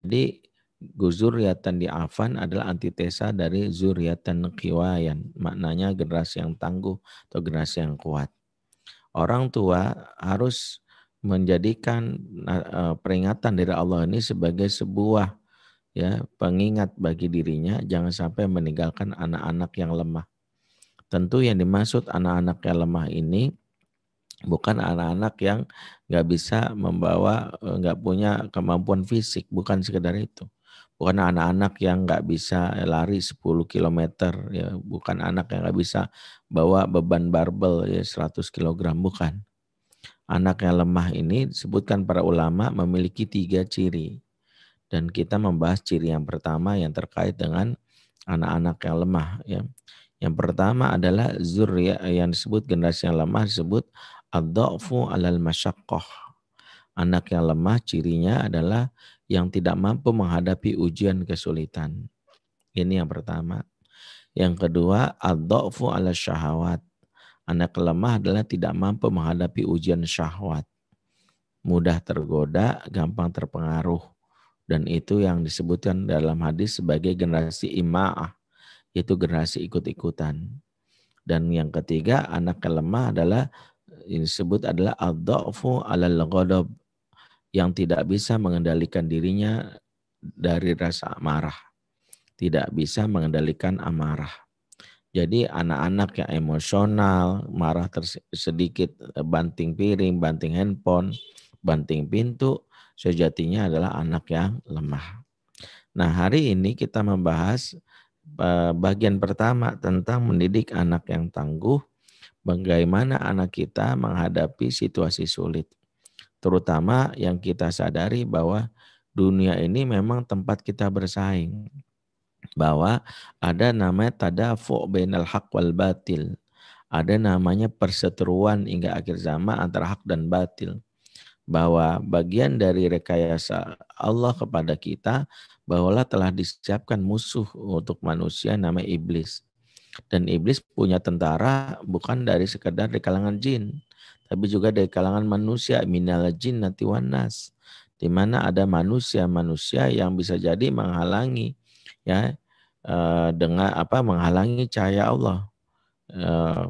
Jadi zuriatan di Affan adalah antitesa dari zuriatan qiwayan. Maknanya generasi yang tangguh atau generasi yang kuat. Orang tua harus menjadikan peringatan dari Allah ini sebagai sebuah ya pengingat bagi dirinya, jangan sampai meninggalkan anak-anak yang lemah. Tentu yang dimaksud anak-anak yang lemah ini bukan anak-anak yang nggak bisa membawa, nggak punya kemampuan fisik, bukan sekedar itu. Bukan anak-anak yang nggak bisa lari 10 kilometer, ya, bukan anak yang nggak bisa bawa beban barbel ya 100 kilogram, bukan. Anak yang lemah ini disebutkan para ulama memiliki 3 ciri. Dan kita membahas ciri yang pertama yang terkait dengan anak-anak yang lemah. Ya. Yang pertama adalah zuriyah yang disebut generasi yang lemah disebut ad-dha'fu 'alal masyaqqah. Anak yang lemah cirinya adalah yang tidak mampu menghadapi ujian kesulitan. Ini yang pertama. Yang kedua, ad-dha'fu 'ala syahawat. Anak lemah adalah tidak mampu menghadapi ujian syahwat. Mudah tergoda, gampang terpengaruh. Dan itu yang disebutkan dalam hadis sebagai generasi ima'ah, yaitu generasi ikut-ikutan. Dan yang ketiga, anak yang lemah adalah yang disebut adalah ad-dha'fu 'alal ghadab, yang tidak bisa mengendalikan dirinya dari rasa marah, tidak bisa mengendalikan amarah. Jadi anak-anak yang emosional, marah sedikit, banting piring, banting handphone, banting pintu, sejatinya adalah anak yang lemah. Nah, hari ini kita membahas bagian pertama tentang mendidik anak yang tangguh, bagaimana anak kita menghadapi situasi sulit. Terutama yang kita sadari bahwa dunia ini memang tempat kita bersaing. Bahwa ada namanya tadafu' bainal haq wal batil. Ada namanya perseteruan hingga akhir zaman antara hak dan batil. Bahwa bagian dari rekayasa Allah kepada kita, bahwa Allah telah disiapkan musuh untuk manusia namanya iblis. Dan iblis punya tentara bukan dari sekedar di kalangan jin, tapi juga dari kalangan manusia, minal jinnati wan nas. Di mana ada manusia-manusia yang bisa jadi menghalangi ya dengan menghalangi cahaya Allah.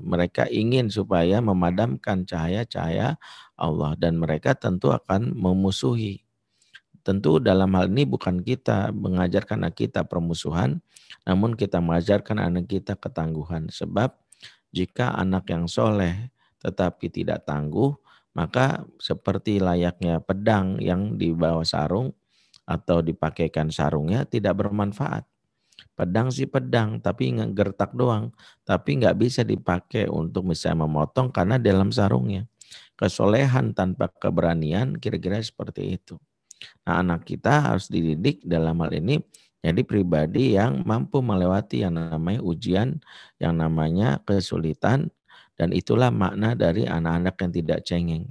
Mereka ingin supaya memadamkan cahaya-cahaya Allah dan mereka tentu akan memusuhi. Tentu dalam hal ini bukan kita mengajarkan anak kita permusuhan, namun kita mengajarkan anak kita ketangguhan. Sebab jika anak yang soleh tetapi tidak tangguh, maka seperti layaknya pedang yang dibawa sarung atau dipakaikan sarungnya tidak bermanfaat. Pedang sih pedang, tapi gertak doang. Tapi nggak bisa dipakai untuk misalnya memotong karena dalam sarungnya. Kesolehan tanpa keberanian kira-kira seperti itu. Nah, anak kita harus dididik dalam hal ini jadi pribadi yang mampu melewati yang namanya ujian, yang namanya kesulitan, dan itulah makna dari anak-anak yang tidak cengeng.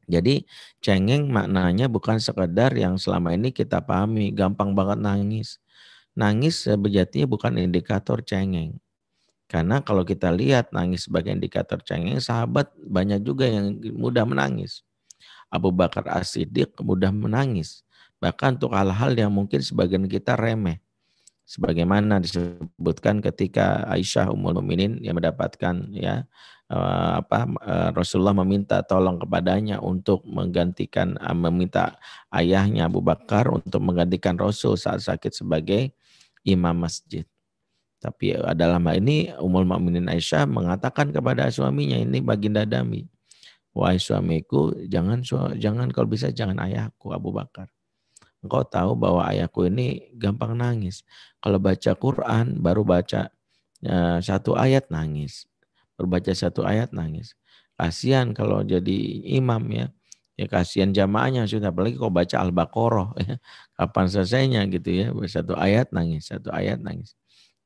Jadi cengeng maknanya bukan sekedar yang selama ini kita pahami, gampang banget nangis. Nangis sejatinya bukan indikator cengeng. Karena kalau kita lihat nangis sebagai indikator cengeng, sahabat banyak juga yang mudah menangis. Abu Bakar As-Siddiq mudah menangis. Bahkan untuk hal-hal yang mungkin sebagian kita remeh. Sebagaimana disebutkan ketika Aisyah Ummul Mukminin yang mendapatkan Rasulullah meminta tolong kepadanya untuk menggantikan, meminta ayahnya Abu Bakar untuk menggantikan Rasul saat sakit sebagai imam masjid. Tapi dalam hal ini Ummul Mukminin Aisyah mengatakan kepada suaminya, ini baginda Dami, wahai suamiku, jangan kalau bisa jangan ayahku Abu Bakar. Engkau tahu bahwa ayahku ini gampang nangis. Kalau baca Quran baru baca satu ayat nangis. Berbaca satu ayat nangis. Kasihan kalau jadi imam ya. Ya kasihan jamaahnya sudah, apalagi kalau baca Al-Baqarah ya. Kapan selesainya gitu ya. Satu ayat nangis, satu ayat nangis.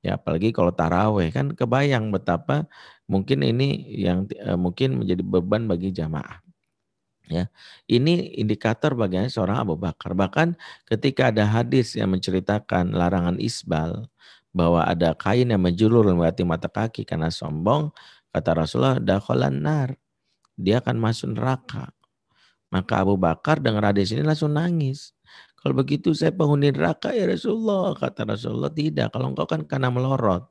Ya apalagi kalau taraweh kan kebayang betapa mungkin ini yang mungkin menjadi beban bagi jamaah. Ya, ini indikator bagaimana seorang Abu Bakar. Bahkan ketika ada hadis yang menceritakan larangan isbal, bahwa ada kain yang menjulur melewati mata kaki karena sombong, kata Rasulullah, dakhalan nar, dia akan masuk neraka. Maka Abu Bakar dengar hadis ini langsung nangis. Kalau begitu saya penghuni neraka ya Rasulullah. Kata Rasulullah, tidak. Kalau engkau kan karena melorot.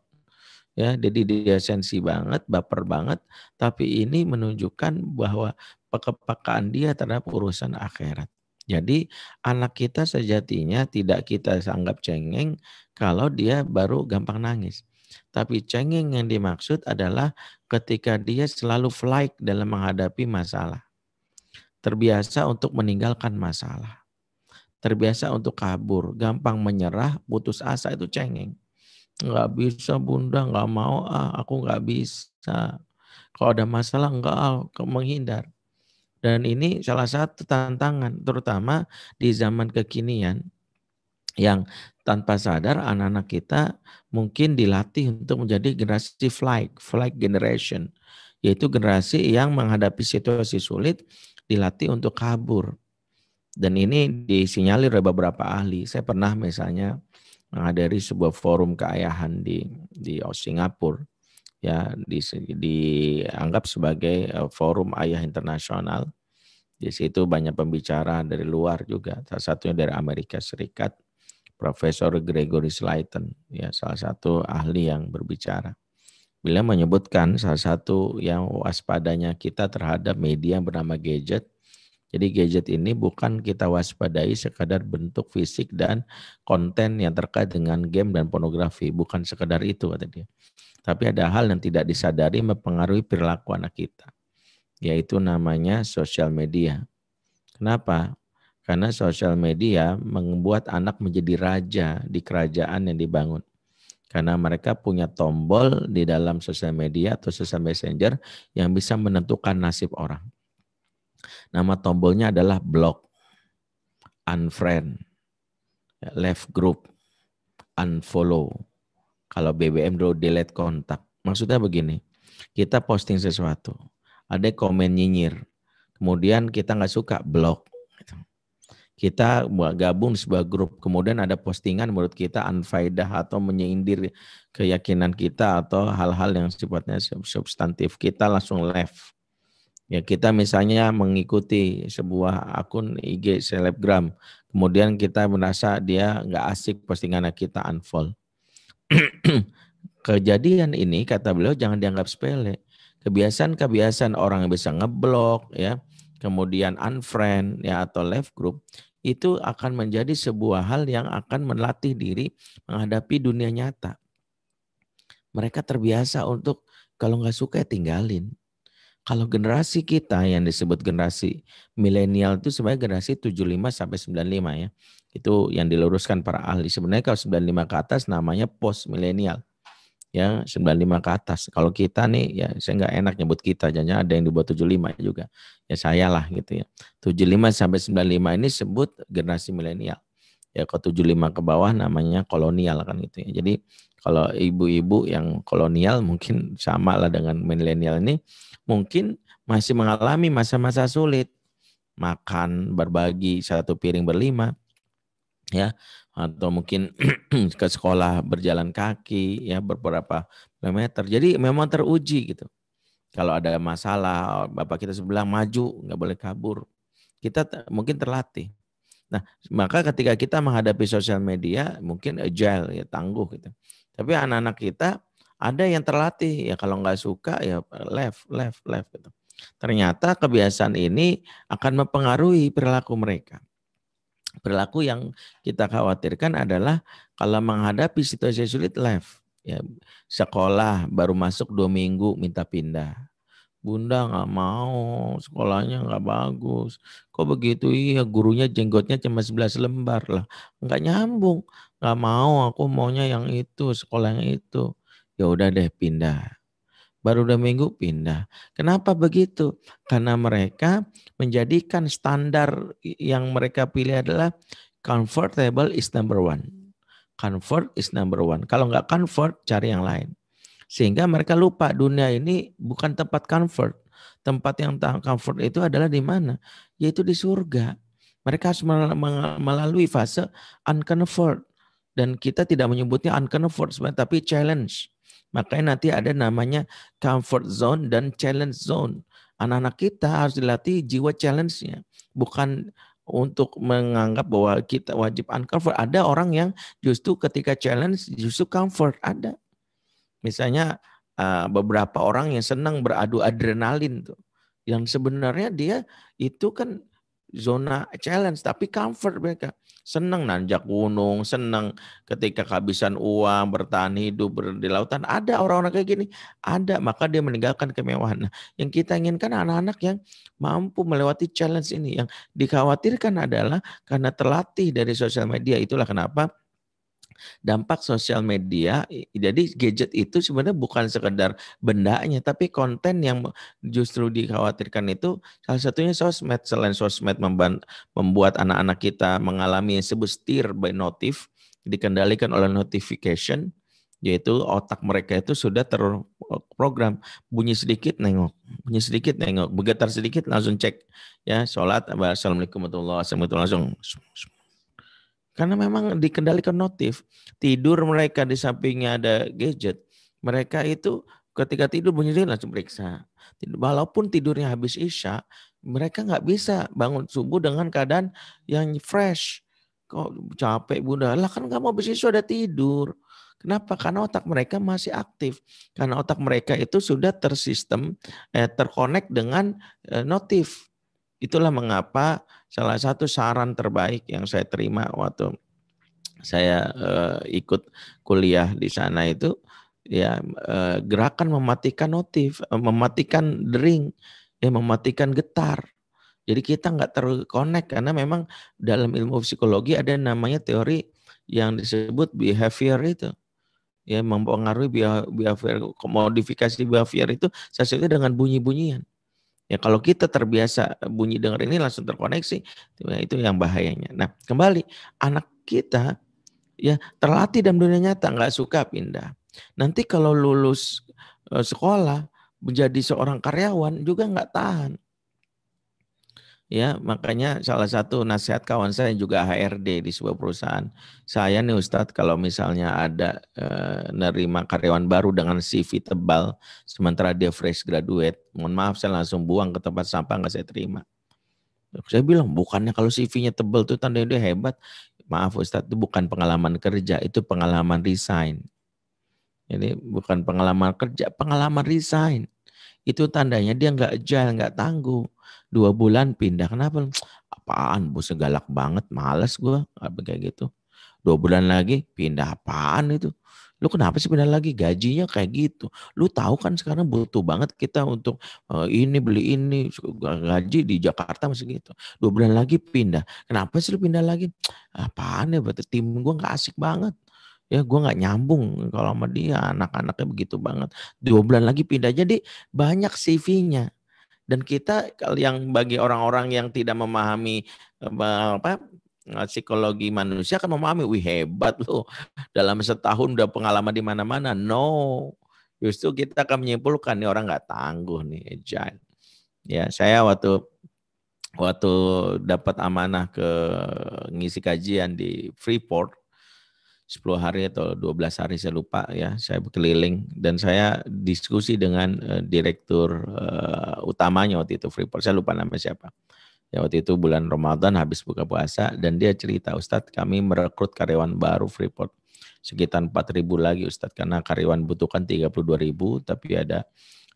Ya, jadi dia sensi banget, baper banget, tapi ini menunjukkan bahwa kepekaan dia terhadap urusan akhirat. Jadi anak kita sejatinya tidak kita anggap cengeng kalau dia baru gampang nangis. Tapi cengeng yang dimaksud adalah ketika dia selalu flight dalam menghadapi masalah. Terbiasa untuk meninggalkan masalah. Terbiasa untuk kabur, gampang menyerah, putus asa, itu cengeng. Nggak bisa bunda, nggak mau aku nggak bisa. Kalau ada masalah menghindar. Dan ini salah satu tantangan, terutama di zaman kekinian yang tanpa sadar anak-anak kita mungkin dilatih untuk menjadi generasi flight generation. Yaitu generasi yang menghadapi situasi sulit dilatih untuk kabur. Dan ini disinyalir oleh beberapa ahli. Saya pernah misalnya menghadiri sebuah forum keayahan di Singapura, ya dianggap sebagai forum ayah internasional. Di situ banyak pembicara dari luar juga, salah satunya dari Amerika Serikat, Profesor Gregory Slayton, ya salah satu ahli yang berbicara. Beliau menyebutkan salah satu yang waspadanya kita terhadap media yang bernama gadget. Jadi gadget ini bukan kita waspadai sekadar bentuk fisik dan konten yang terkait dengan game dan pornografi. Bukan sekadar itu kata dia. Tapi ada hal yang tidak disadari mempengaruhi perilaku anak kita. Yaitu namanya sosial media. Kenapa? Karena sosial media membuat anak menjadi raja di kerajaan yang dibangun. Karena mereka punya tombol di dalam sosial media atau sosial messenger yang bisa menentukan nasib orang. Nama tombolnya adalah block, unfriend, left group, unfollow. Kalau BBM dulu delete kontak. Maksudnya begini, kita posting sesuatu, ada komen nyinyir, kemudian kita nggak suka, block. Kita gabung di sebuah grup, kemudian ada postingan menurut kita unfaedah atau menyindir keyakinan kita atau hal-hal yang sifatnya substantif, kita langsung left. Ya, kita misalnya mengikuti sebuah akun IG selebgram, kemudian kita merasa dia nggak asik postingan kita, unfollow. Kejadian ini kata beliau jangan dianggap sepele. Kebiasaan-kebiasaan orang yang bisa ngeblok, ya, kemudian unfriend, ya atau left group, itu akan menjadi sebuah hal yang akan melatih diri menghadapi dunia nyata. Mereka terbiasa untuk kalau nggak suka ya tinggalin. Kalau generasi kita yang disebut generasi milenial itu sebenarnya generasi 75 sampai 95 ya. Itu yang diluruskan para ahli. Sebenarnya kalau 95 ke atas namanya post milenial. Ya, 95 ke atas. Kalau kita nih ya saya nggak enak nyebut kita, jangan ada yang dibuat 75 juga. Ya saya lah gitu ya. 75 sampai 95 ini sebut generasi milenial. Ya kalau 75 ke bawah namanya kolonial kan gitu ya. Jadi kalau ibu-ibu yang kolonial mungkin sama lah dengan milenial ini, mungkin masih mengalami masa-masa sulit. Makan berbagi satu piring berlima, ya, atau mungkin ke sekolah berjalan kaki, ya beberapa kilometer. Jadi memang teruji gitu. Kalau ada masalah, bapak kita sebelah maju, nggak boleh kabur. Kita mungkin terlatih. Nah, maka ketika kita menghadapi sosial media, mungkin agile, ya tangguh gitu. Tapi anak-anak kita ada yang terlatih, ya kalau nggak suka ya left gitu. Ternyata kebiasaan ini akan mempengaruhi perilaku mereka. Perilaku yang kita khawatirkan adalah kalau menghadapi situasi sulit left. Ya, sekolah baru masuk 2 minggu minta pindah. Bunda nggak mau, sekolahnya nggak bagus. Kok begitu? Iya, gurunya jenggotnya cuma 11 lembar lah. Nggak nyambung. Nggak mau, aku maunya yang itu, sekolah yang itu. Ya udah deh pindah. Baru 2 minggu pindah. Kenapa begitu? Karena mereka menjadikan standar yang mereka pilih adalah comfortable is number one. Comfort is number one. Kalau nggak comfort, cari yang lain. Sehingga mereka lupa dunia ini bukan tempat comfort. Tempat yang comfort itu adalah di mana? Yaitu di surga. Mereka harus melalui fase uncomfort. Dan kita tidak menyebutnya uncomfort sebenarnya, tapi challenge. Makanya nanti ada namanya comfort zone dan challenge zone. Anak-anak kita harus dilatih jiwa challenge-nya. Bukan untuk menganggap bahwa kita wajib uncover. Ada orang yang justru ketika challenge justru comfort, ada. Misalnya beberapa orang yang senang beradu adrenalin tuh. Yang sebenarnya dia itu kan zona challenge tapi comfort mereka. Senang nanjak gunung, senang ketika kehabisan uang, bertahan hidup di lautan. Ada orang-orang kayak gini, ada, maka dia meninggalkan kemewahan. Nah, yang kita inginkan anak-anak yang mampu melewati challenge ini. Yang dikhawatirkan adalah karena terlatih dari sosial media. Itulah kenapa dampak sosial media, jadi gadget itu sebenarnya bukan sekedar bendanya, tapi konten yang justru dikhawatirkan itu salah satunya sosmed. Selain sosmed membuat anak-anak kita mengalami yang disebut steer by notif, dikendalikan oleh notification, yaitu otak mereka itu sudah terprogram, bunyi sedikit nengok, bergetar sedikit langsung cek, ya sholat, assalamualaikum warahmatullahi wabarakatuh, langsung. Karena memang dikendalikan notif. Tidur mereka di sampingnya ada gadget. Mereka itu ketika tidur bunyi langsung periksa. Walaupun tidurnya habis isya, mereka nggak bisa bangun subuh dengan keadaan yang fresh. Kok capek bunda? Lah kan kamu habis isya udah tidur. Kenapa? Karena otak mereka masih aktif. Karena otak mereka itu sudah tersistem, terkonek dengan notif. Itulah mengapa salah satu saran terbaik yang saya terima waktu saya ikut kuliah di sana itu, ya gerakan mematikan notif, mematikan dering, mematikan getar. Jadi kita nggak terkonek karena memang dalam ilmu psikologi ada namanya teori yang disebut behavior itu. Ya, mempengaruhi behavior, modifikasi behavior itu sesuatu dengan bunyi-bunyian. Ya kalau kita terbiasa bunyi dengar ini langsung terkoneksi, itu yang bahayanya. Nah kembali, anak kita ya terlatih dalam dunia nyata, nggak suka pindah. Nanti kalau lulus sekolah menjadi seorang karyawan juga nggak tahan. Ya makanya salah satu nasihat kawan saya juga HRD di sebuah perusahaan. Saya nih Ustadz kalau misalnya ada nerima karyawan baru dengan CV tebal, sementara dia fresh graduate, mohon maaf saya langsung buang ke tempat sampah, nggak saya terima. Saya bilang bukannya kalau CV-nya tebal itu tandanya dia hebat. Maaf Ustadz, itu bukan pengalaman kerja, itu pengalaman resign. Jadi bukan pengalaman kerja, pengalaman resign. Itu tandanya dia nggak agile, nggak tangguh. 2 bulan pindah. Kenapa? Apaan bos galak banget, malas gue. Kayak gitu. 2 bulan lagi pindah, apaan itu? Lu kenapa sih pindah lagi? Gajinya kayak gitu. Lu tahu kan sekarang butuh banget kita untuk ini beli ini. Gaji di Jakarta masih gitu. 2 bulan lagi pindah. Kenapa sih lu pindah lagi? Apaan ya? Berarti tim gue gak asik banget. Ya gue gak nyambung kalau sama dia. Anak-anaknya begitu banget. 2 bulan lagi pindah. Jadi banyak CV-nya. Dan kita yang bagi orang-orang yang tidak memahami psikologi manusia akan memahami, wih hebat loh, dalam setahun udah pengalaman di mana-mana. No, justru kita akan menyimpulkan nih orang nggak tangguh nih, agile. Ya, saya waktu dapat amanah ke ngisi kajian di Freeport, 10 hari atau 12 hari saya lupa ya, saya berkeliling dan saya diskusi dengan direktur utamanya waktu itu Freeport, saya lupa nama siapa. Ya waktu itu bulan Ramadan habis buka puasa dan dia cerita, Ustadz kami merekrut karyawan baru Freeport sekitar 4.000 lagi Ustadz, karena karyawan butuhkan 32.000 tapi ada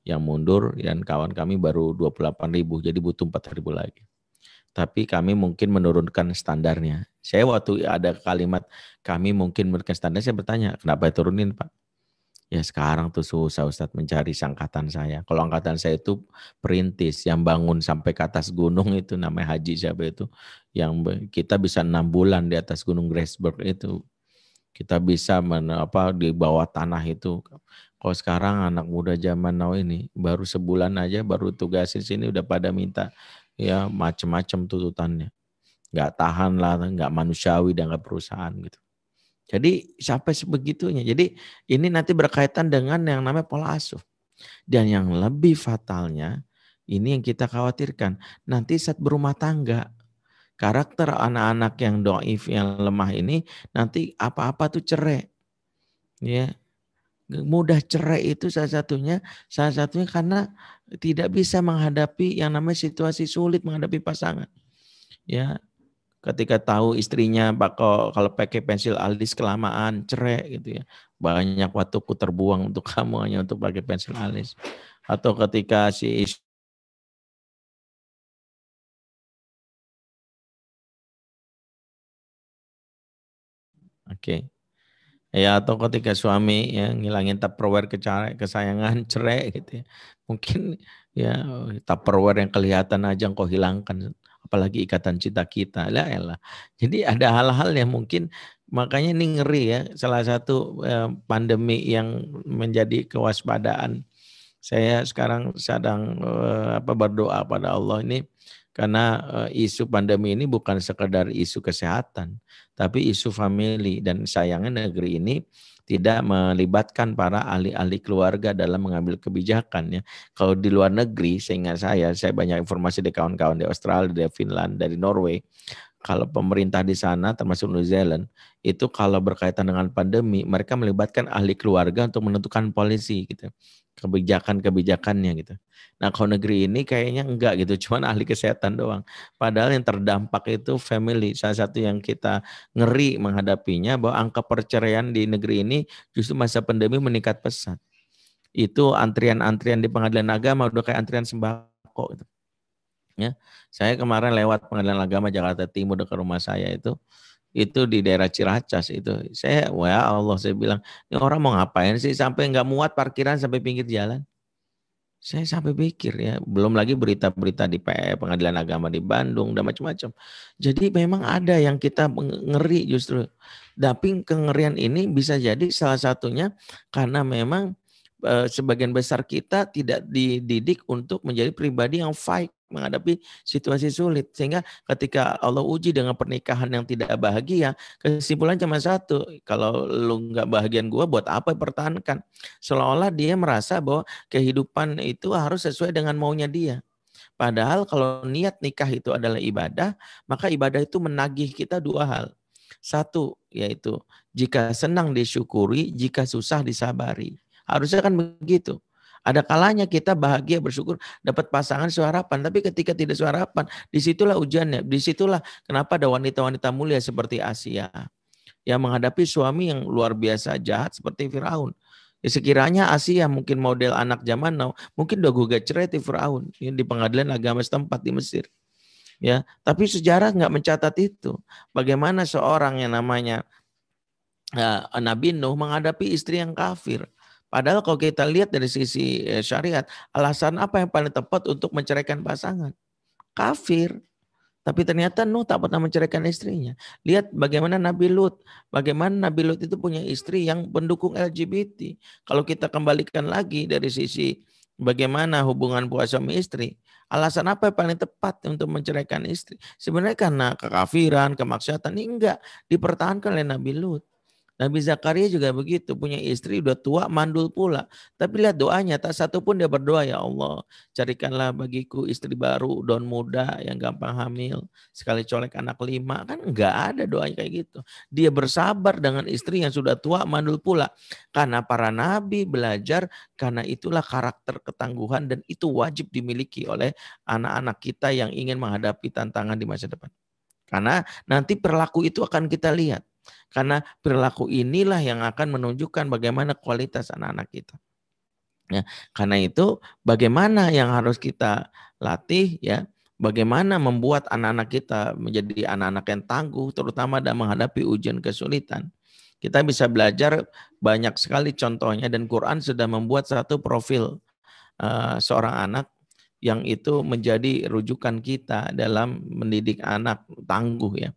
yang mundur dan kawan kami baru 28.000 jadi butuh 4.000 lagi. Tapi kami mungkin menurunkan standarnya. Saya waktu ada kalimat kami mungkin menurunkan standar, saya bertanya, kenapa turunin Pak? Ya sekarang tuh susah Ustadz mencari angkatan saya. Kalau angkatan saya itu perintis, yang bangun sampai ke atas gunung itu namanya Haji siapa itu. Yang kita bisa 6 bulan di atas gunung Grassberg itu. Kita bisa di bawah tanah itu. Kalau sekarang anak muda zaman now ini, baru sebulan aja, baru tugasin sini udah pada minta ya macam-macam tuntutannya, nggak tahan lah, nggak manusiawi dan nggak perusahaan gitu. Jadi sampai sebegitunya. Jadi ini nanti berkaitan dengan yang namanya pola asuh. Dan yang lebih fatalnya ini yang kita khawatirkan nanti saat berumah tangga, karakter anak-anak yang doif, yang lemah ini nanti apa-apa tuh cerai, ya. Mudah cerai itu salah satunya karena tidak bisa menghadapi yang namanya situasi sulit menghadapi pasangan. Ya, ketika tahu istrinya kalau pakai pensil alis kelamaan cerai gitu ya. Banyak waktuku terbuang untuk kamu hanya untuk pakai pensil alis. Atau ketika si Oke. Ya atau ketika suami ya ngilangin Tupperware kesayangan cerai gitu ya. Mungkin ya Tupperware yang kelihatan aja engkau hilangkan, apalagi ikatan cinta kita. Lah elah. Jadi ada hal-hal yang mungkin makanya ini ngeri ya, salah satu pandemi yang menjadi kewaspadaan. Saya sekarang sedang berdoa pada Allah ini karena isu pandemi ini bukan sekedar isu kesehatan, tapi isu family, dan sayangnya negeri ini tidak melibatkan para ahli-ahli keluarga dalam mengambil kebijakan ya. Kalau di luar negeri, seingat saya banyak informasi dari kawan-kawan di Australia, dari Finland, dari Norway. Kalau pemerintah di sana termasuk New Zealand itu kalau berkaitan dengan pandemi mereka melibatkan ahli keluarga untuk menentukan polisi gitu, kebijakannya gitu. Nah kalau negeri ini kayaknya enggak gitu, cuman ahli kesehatan doang. Padahal yang terdampak itu family. Salah satu yang kita ngeri menghadapinya bahwa angka perceraian di negeri ini justru masa pandemi meningkat pesat. Itu antrian-antrian di pengadilan agama udah kayak antrian sembako gitu. Ya, saya kemarin lewat Pengadilan Agama Jakarta Timur dekat rumah saya itu di daerah Ciracas itu. Saya, wah Allah, saya bilang, ini orang mau ngapain sih sampai nggak muat parkiran sampai pinggir jalan. Saya sampai pikir ya, belum lagi berita-berita di Pengadilan Agama di Bandung dan macam-macam. Jadi memang ada yang kita ngeri justru. Tapi kengerian ini bisa jadi salah satunya karena memang sebagian besar kita tidak dididik untuk menjadi pribadi yang fight menghadapi situasi sulit. Sehingga ketika Allah uji dengan pernikahan yang tidak bahagia, kesimpulan cuma satu, kalau lu nggak bahagian gua buat apa pertahankan? Seolah-olah dia merasa bahwa kehidupan itu harus sesuai dengan maunya dia. Padahal kalau niat nikah itu adalah ibadah, maka ibadah itu menagih kita dua hal. Satu, yaitu jika senang disyukuri, jika susah disabari. Harusnya kan begitu. Ada kalanya kita bahagia bersyukur dapat pasangan sesuai harapan, tapi ketika tidak sesuai harapan, disitulah ujiannya. Disitulah kenapa ada wanita-wanita mulia seperti Asia yang menghadapi suami yang luar biasa jahat seperti Firaun. Ya, sekiranya Asia mungkin model anak zaman now, mungkin udah gugat cerai di Firaun di pengadilan agama setempat di Mesir. Ya, tapi sejarah nggak mencatat itu. Bagaimana seorang yang namanya Nabi Nuh menghadapi istri yang kafir. Padahal kalau kita lihat dari sisi syariat, alasan apa yang paling tepat untuk menceraikan pasangan? Kafir. Tapi ternyata Nuh tak pernah menceraikan istrinya. Lihat bagaimana Nabi Lut. Bagaimana Nabi Lut itu punya istri yang pendukung LGBT. Kalau kita kembalikan lagi dari sisi bagaimana hubungan suami istri. Alasan apa yang paling tepat untuk menceraikan istri? Sebenarnya karena kekafiran, kemaksiatan. Ini enggak dipertahankan oleh Nabi Lut. Nabi Zakaria juga begitu, punya istri udah tua, mandul pula. Tapi lihat doanya, tak satu pun dia berdoa, ya Allah, carikanlah bagiku istri baru, daun muda yang gampang hamil, sekali colek anak 5. Kan enggak ada doanya kayak gitu. Dia bersabar dengan istri yang sudah tua, mandul pula. Karena para nabi belajar, karena itulah karakter ketangguhan dan itu wajib dimiliki oleh anak-anak kita yang ingin menghadapi tantangan di masa depan. Karena nanti perilaku itu akan kita lihat. Karena perilaku inilah yang akan menunjukkan bagaimana kualitas anak-anak kita. Ya, karena itu bagaimana yang harus kita latih ya, bagaimana membuat anak-anak kita menjadi anak-anak yang tangguh terutama dalam menghadapi ujian kesulitan. Kita bisa belajar banyak sekali contohnya dan Quran sudah membuat satu profil seorang anak yang itu menjadi rujukan kita dalam mendidik anak tangguh ya.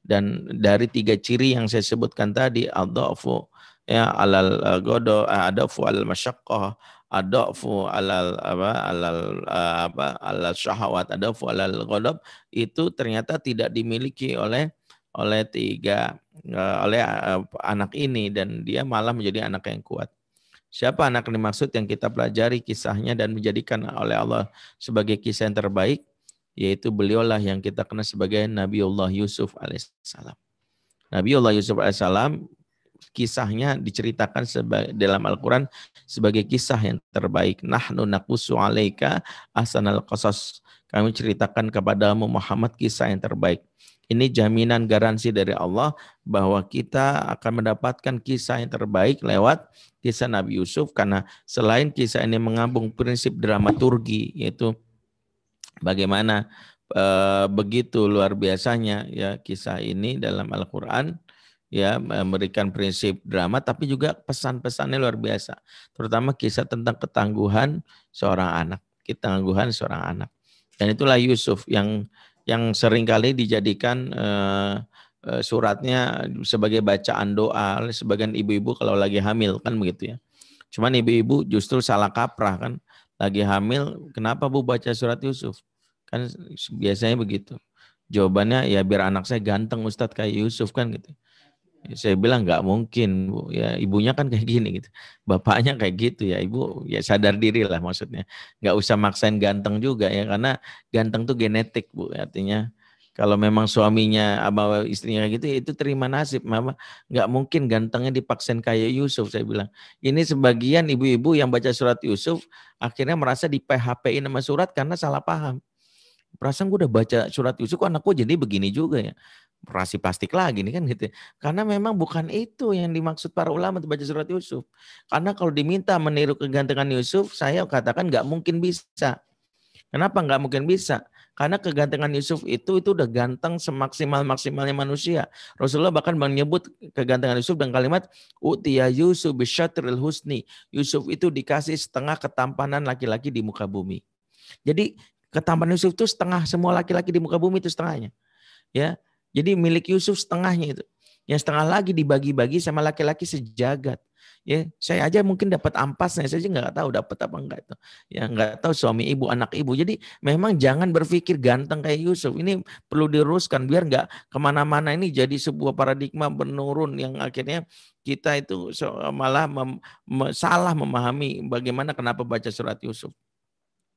Dan dari 3 ciri yang saya sebutkan tadi, ad-dha'fu ya alal godo, ad-dha'fu alal masyaqqah, ad-dha'fu alal alal syahwat, ad-dha'fu alal ghadab, itu ternyata tidak dimiliki oleh anak ini dan dia malah menjadi anak yang kuat. Siapa anak yang dimaksud yang kita pelajari kisahnya dan menjadikan oleh Allah sebagai kisah yang terbaik? Yaitu beliaulah yang kita kenal sebagai Nabiullah Yusuf alaihissalam. Nabiullah Yusuf alaihissalam kisahnya diceritakan dalam Al-Quran sebagai kisah yang terbaik. Nahnu naqussu alaika ahsanal qasas. Kami ceritakan kepadamu Muhammad kisah yang terbaik. Ini jaminan garansi dari Allah bahwa kita akan mendapatkan kisah yang terbaik lewat kisah Nabi Yusuf, karena selain kisah ini mengandung prinsip dramaturgi, yaitu bagaimana begitu luar biasanya ya kisah ini dalam Al-Quran, ya memberikan prinsip drama, tapi juga pesan-pesannya luar biasa. Terutama kisah tentang ketangguhan seorang anak, ketangguhan seorang anak. Dan itulah Yusuf yang seringkali dijadikan suratnya sebagai bacaan doa oleh sebagian ibu-ibu kalau lagi hamil, kan begitu ya. Cuman ibu-ibu justru salah kaprah kan, lagi hamil, kenapa Bu baca surat Yusuf? Kan biasanya begitu. Jawabannya ya biar anak saya ganteng Ustadz kayak Yusuf kan gitu. Saya bilang nggak mungkin Bu, ya ibunya kan kayak gini gitu, bapaknya kayak gitu ya, ibu ya sadar diri lah maksudnya, nggak usah maksain ganteng juga ya, karena ganteng tuh genetik Bu, artinya kalau memang suaminya sama istrinya gitu itu terima nasib, mama nggak mungkin gantengnya dipaksain kayak Yusuf. Saya bilang ini sebagian ibu-ibu yang baca surat Yusuf akhirnya merasa di PHP-in sama surat karena salah paham. Perasaan gue udah baca surat Yusuf kok anakku jadi begini juga ya. Operasi plastik lagi nih kan gitu. Karena memang bukan itu yang dimaksud para ulama untuk baca surat Yusuf. Karena kalau diminta meniru kegantengan Yusuf, saya katakan nggak mungkin bisa. Kenapa nggak mungkin bisa? Karena kegantengan Yusuf itu udah ganteng semaksimal-maksimalnya manusia. Rasulullah bahkan menyebut kegantengan Yusuf dengan kalimat utiya Yusuf bisyatril husni. Yusuf itu dikasih setengah ketampanan laki-laki di muka bumi. Jadi ketampanan Yusuf itu setengah semua laki-laki di muka bumi itu setengahnya. Ya. Jadi milik Yusuf setengahnya itu. Yang setengah lagi dibagi-bagi sama laki-laki sejagat. Ya, saya aja mungkin dapat ampasnya, saya aja nggak tahu dapat apa enggak itu. Ya nggak tahu suami ibu, anak ibu. Jadi memang jangan berpikir ganteng kayak Yusuf. Ini perlu diruruskan biar nggak kemana-mana ini jadi sebuah paradigma menurun yang akhirnya kita itu malah salah memahami bagaimana kenapa baca surat Yusuf.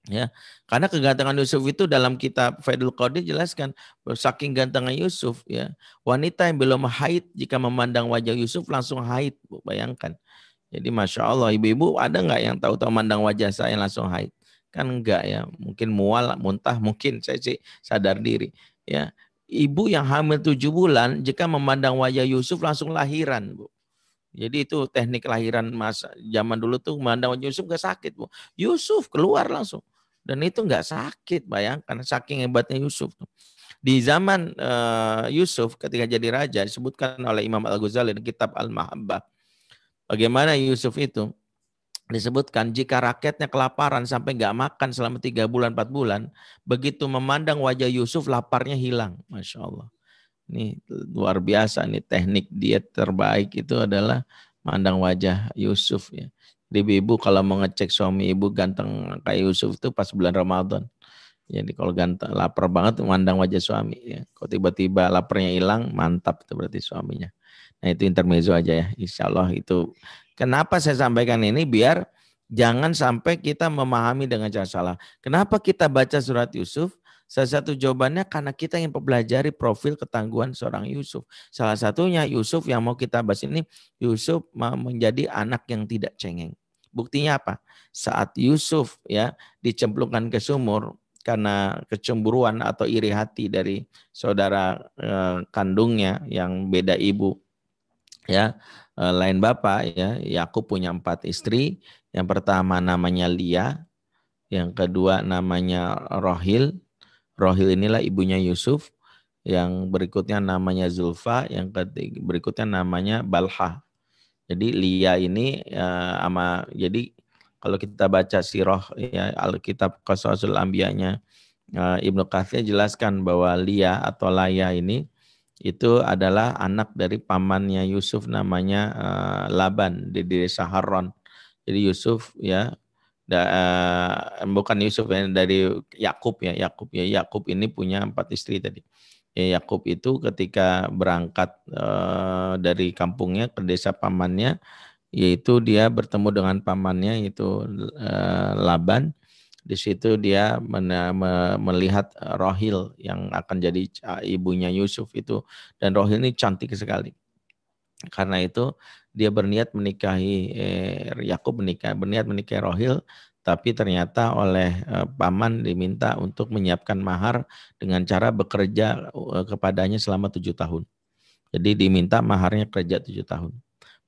Ya, karena kegantengan Yusuf itu dalam kitab Faidul Qadir jelaskan saking gantengnya Yusuf ya, wanita yang belum haid jika memandang wajah Yusuf langsung haid, Bu, bayangkan. Jadi masya Allah, ibu-ibu ada nggak yang tahu-tahu mandang wajah saya langsung haid? Kan enggak ya, mungkin mual, muntah, mungkin saya sih sadar diri. Ya, ibu yang hamil 7 bulan jika memandang wajah Yusuf langsung lahiran, Bu. Jadi itu teknik lahiran masa zaman dulu tuh memandang wajah Yusuf nggak sakit, Bu. Yusuf keluar langsung. Dan itu nggak sakit, bayangkan saking hebatnya Yusuf. Di zaman Yusuf ketika jadi raja disebutkan oleh Imam Al-Ghazali di kitab Al-Mahabbah. Bagaimana Yusuf itu disebutkan jika rakyatnya kelaparan sampai nggak makan selama 3 bulan, 4 bulan, begitu memandang wajah Yusuf laparnya hilang. Masya Allah. Ini luar biasa nih teknik diet terbaik itu adalah mandang wajah Yusuf ya. Jadi ibu kalau mau ngecek suami ibu ganteng kayak Yusuf itu pas bulan Ramadan. Jadi kalau ganteng lapar banget mandang wajah suami ya. Kalau tiba-tiba laparnya hilang mantap itu berarti suaminya. Nah itu intermezzo aja ya. Insya Allah itu. Kenapa saya sampaikan ini biar jangan sampai kita memahami dengan cara salah. Kenapa kita baca surat Yusuf? Salah satu jawabannya karena kita ingin mempelajari profil ketangguhan seorang Yusuf. Salah satunya Yusuf yang mau kita bahas ini, Yusuf menjadi anak yang tidak cengeng. Buktinya apa? Saat Yusuf ya dicemplungkan ke sumur karena kecemburuan atau iri hati dari saudara kandungnya yang beda ibu, ya lain bapak ya. Yakub punya 4 istri. Yang pertama namanya Lia, yang kedua namanya Rohil. Rohil inilah ibunya Yusuf. Yang berikutnya namanya Zulfa, yang ketiga berikutnya namanya Balha. Jadi Lia ini jadi kalau kita baca sirah ya Alkitab Qasasul Anbiya'nya Ibnu Katsir jelaskan bahwa Lia atau Laya ini itu adalah anak dari pamannya Yusuf namanya Laban di desa Haran. Jadi Yusuf ya bukan Yusuf ya, dari Yakub ya. Yakub ini punya 4 istri tadi. Ya, Yakub itu ketika berangkat dari kampungnya ke desa pamannya, yaitu dia bertemu dengan pamannya yaitu Laban. Di situ dia melihat Rohil yang akan jadi ibunya Yusuf itu, dan Rohil ini cantik sekali. Karena itu dia berniat menikahi berniat menikahi Rohil, tapi ternyata oleh paman diminta untuk menyiapkan mahar dengan cara bekerja kepadanya selama 7 tahun. Jadi diminta maharnya kerja 7 tahun.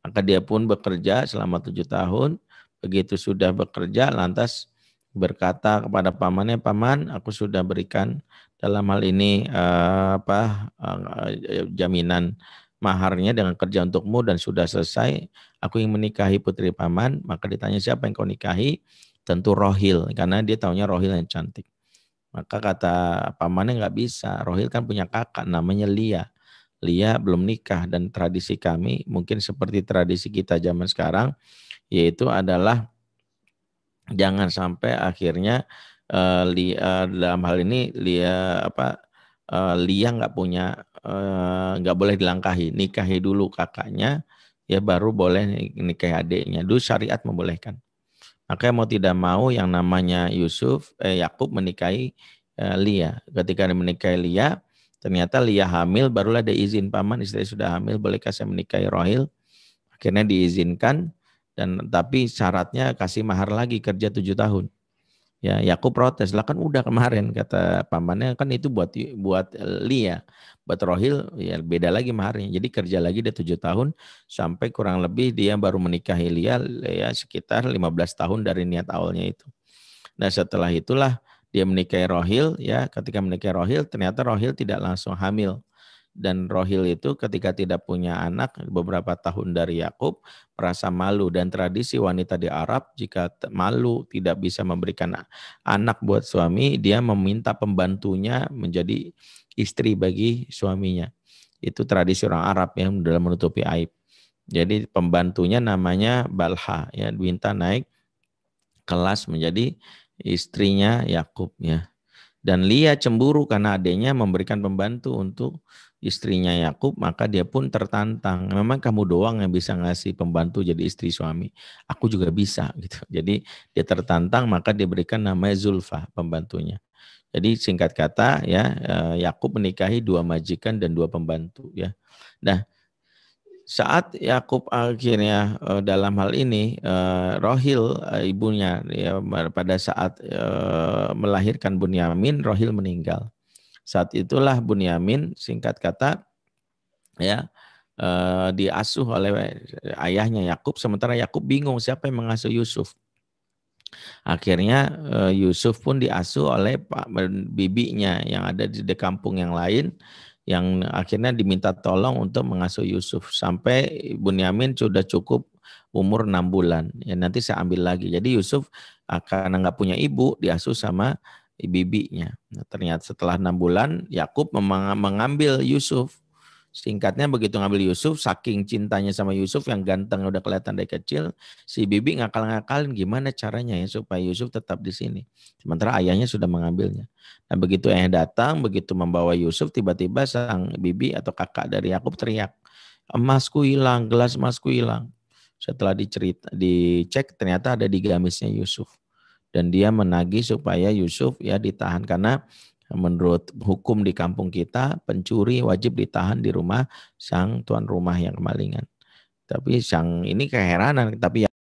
Maka dia pun bekerja selama 7 tahun. Begitu sudah bekerja, lantas berkata kepada pamannya, "Paman, aku sudah berikan dalam hal ini jaminan maharnya dengan kerja untukmu dan sudah selesai. Aku ingin menikahi putri paman." Maka ditanya, "Siapa yang kau nikahi?" Tentu Rohil, karena dia tahunya Rohil yang cantik. Maka kata pamannya, "Nggak bisa. Rohil kan punya kakak namanya Lia. Lia belum nikah, dan tradisi kami mungkin seperti tradisi kita zaman sekarang, yaitu adalah jangan sampai akhirnya dalam hal ini Lia nggak punya nggak boleh dilangkahi, nikahi dulu kakaknya ya baru boleh nikahi adiknya. Dulu syariat membolehkan. Makanya mau tidak mau yang namanya Yakub menikahi Lia. Ketika menikahi Lia, ternyata Lia hamil, barulah dia izin, "Paman, istri sudah hamil, bolehkah saya menikahi Rohil?" Akhirnya diizinkan, dan tapi syaratnya kasih mahar lagi, kerja 7 tahun. Ya, Yakub protes, "Lah kan udah kemarin," kata pamannya, "kan itu buat Lia, buat Rohil ya beda lagi maharnya." Jadi kerja lagi dia 7 tahun sampai kurang lebih dia baru menikahi Lia ya sekitar 15 tahun dari niat awalnya itu. Nah, setelah itulah dia menikahi Rohil ya, ketika menikahi Rohil ternyata Rohil tidak langsung hamil. Dan Rohil itu ketika tidak punya anak beberapa tahun dari Yakub merasa malu, dan tradisi wanita di Arab jika malu tidak bisa memberikan anak buat suami, dia meminta pembantunya menjadi istri bagi suaminya. Itu tradisi orang Arab ya dalam menutupi aib. Jadi pembantunya namanya Balha ya, minta naik kelas menjadi istrinya Yakub ya. Dan Lia cemburu karena adiknya memberikan pembantu untuk istrinya Yakub, maka dia pun tertantang. "Memang kamu doang yang bisa ngasih pembantu jadi istri suami. Aku juga bisa," gitu. Jadi dia tertantang, maka diberikan namanya Zulfa pembantunya. Jadi singkat kata ya, Yakub menikahi 2 majikan dan 2 pembantu ya. Nah, saat Yakub akhirnya dalam hal ini Rohil ibunya ya, pada saat melahirkan Bunyamin, Rohil meninggal. Saat itulah Bunyamin singkat kata ya diasuh oleh ayahnya Yakub, sementara Yakub bingung siapa yang mengasuh Yusuf. Akhirnya Yusuf pun diasuh oleh bibinya yang ada di kampung yang lain, yang akhirnya diminta tolong untuk mengasuh Yusuf sampai Bunyamin sudah cukup umur 6 bulan. Ya nanti saya ambil lagi. Jadi Yusuf karena nggak punya ibu diasuh sama bibinya. Nah, ternyata setelah 6 bulan Yakub mengambil Yusuf. Singkatnya begitu ngambil Yusuf, saking cintanya sama Yusuf yang ganteng udah kelihatan dari kecil, si bibi ngakal-ngakalin gimana caranya ya supaya Yusuf tetap di sini. Sementara ayahnya sudah mengambilnya. Nah begitu ayah datang, begitu membawa Yusuf, tiba-tiba sang bibi atau kakak dari Yakub teriak, "Emasku hilang, gelas emasku hilang." Setelah dicek ternyata ada di gamisnya Yusuf. Dan dia menagih supaya Yusuf ya ditahan, karena menurut hukum di kampung kita, pencuri wajib ditahan di rumah sang tuan rumah yang kemalingan. Tapi sang ini keheranan, tapi ya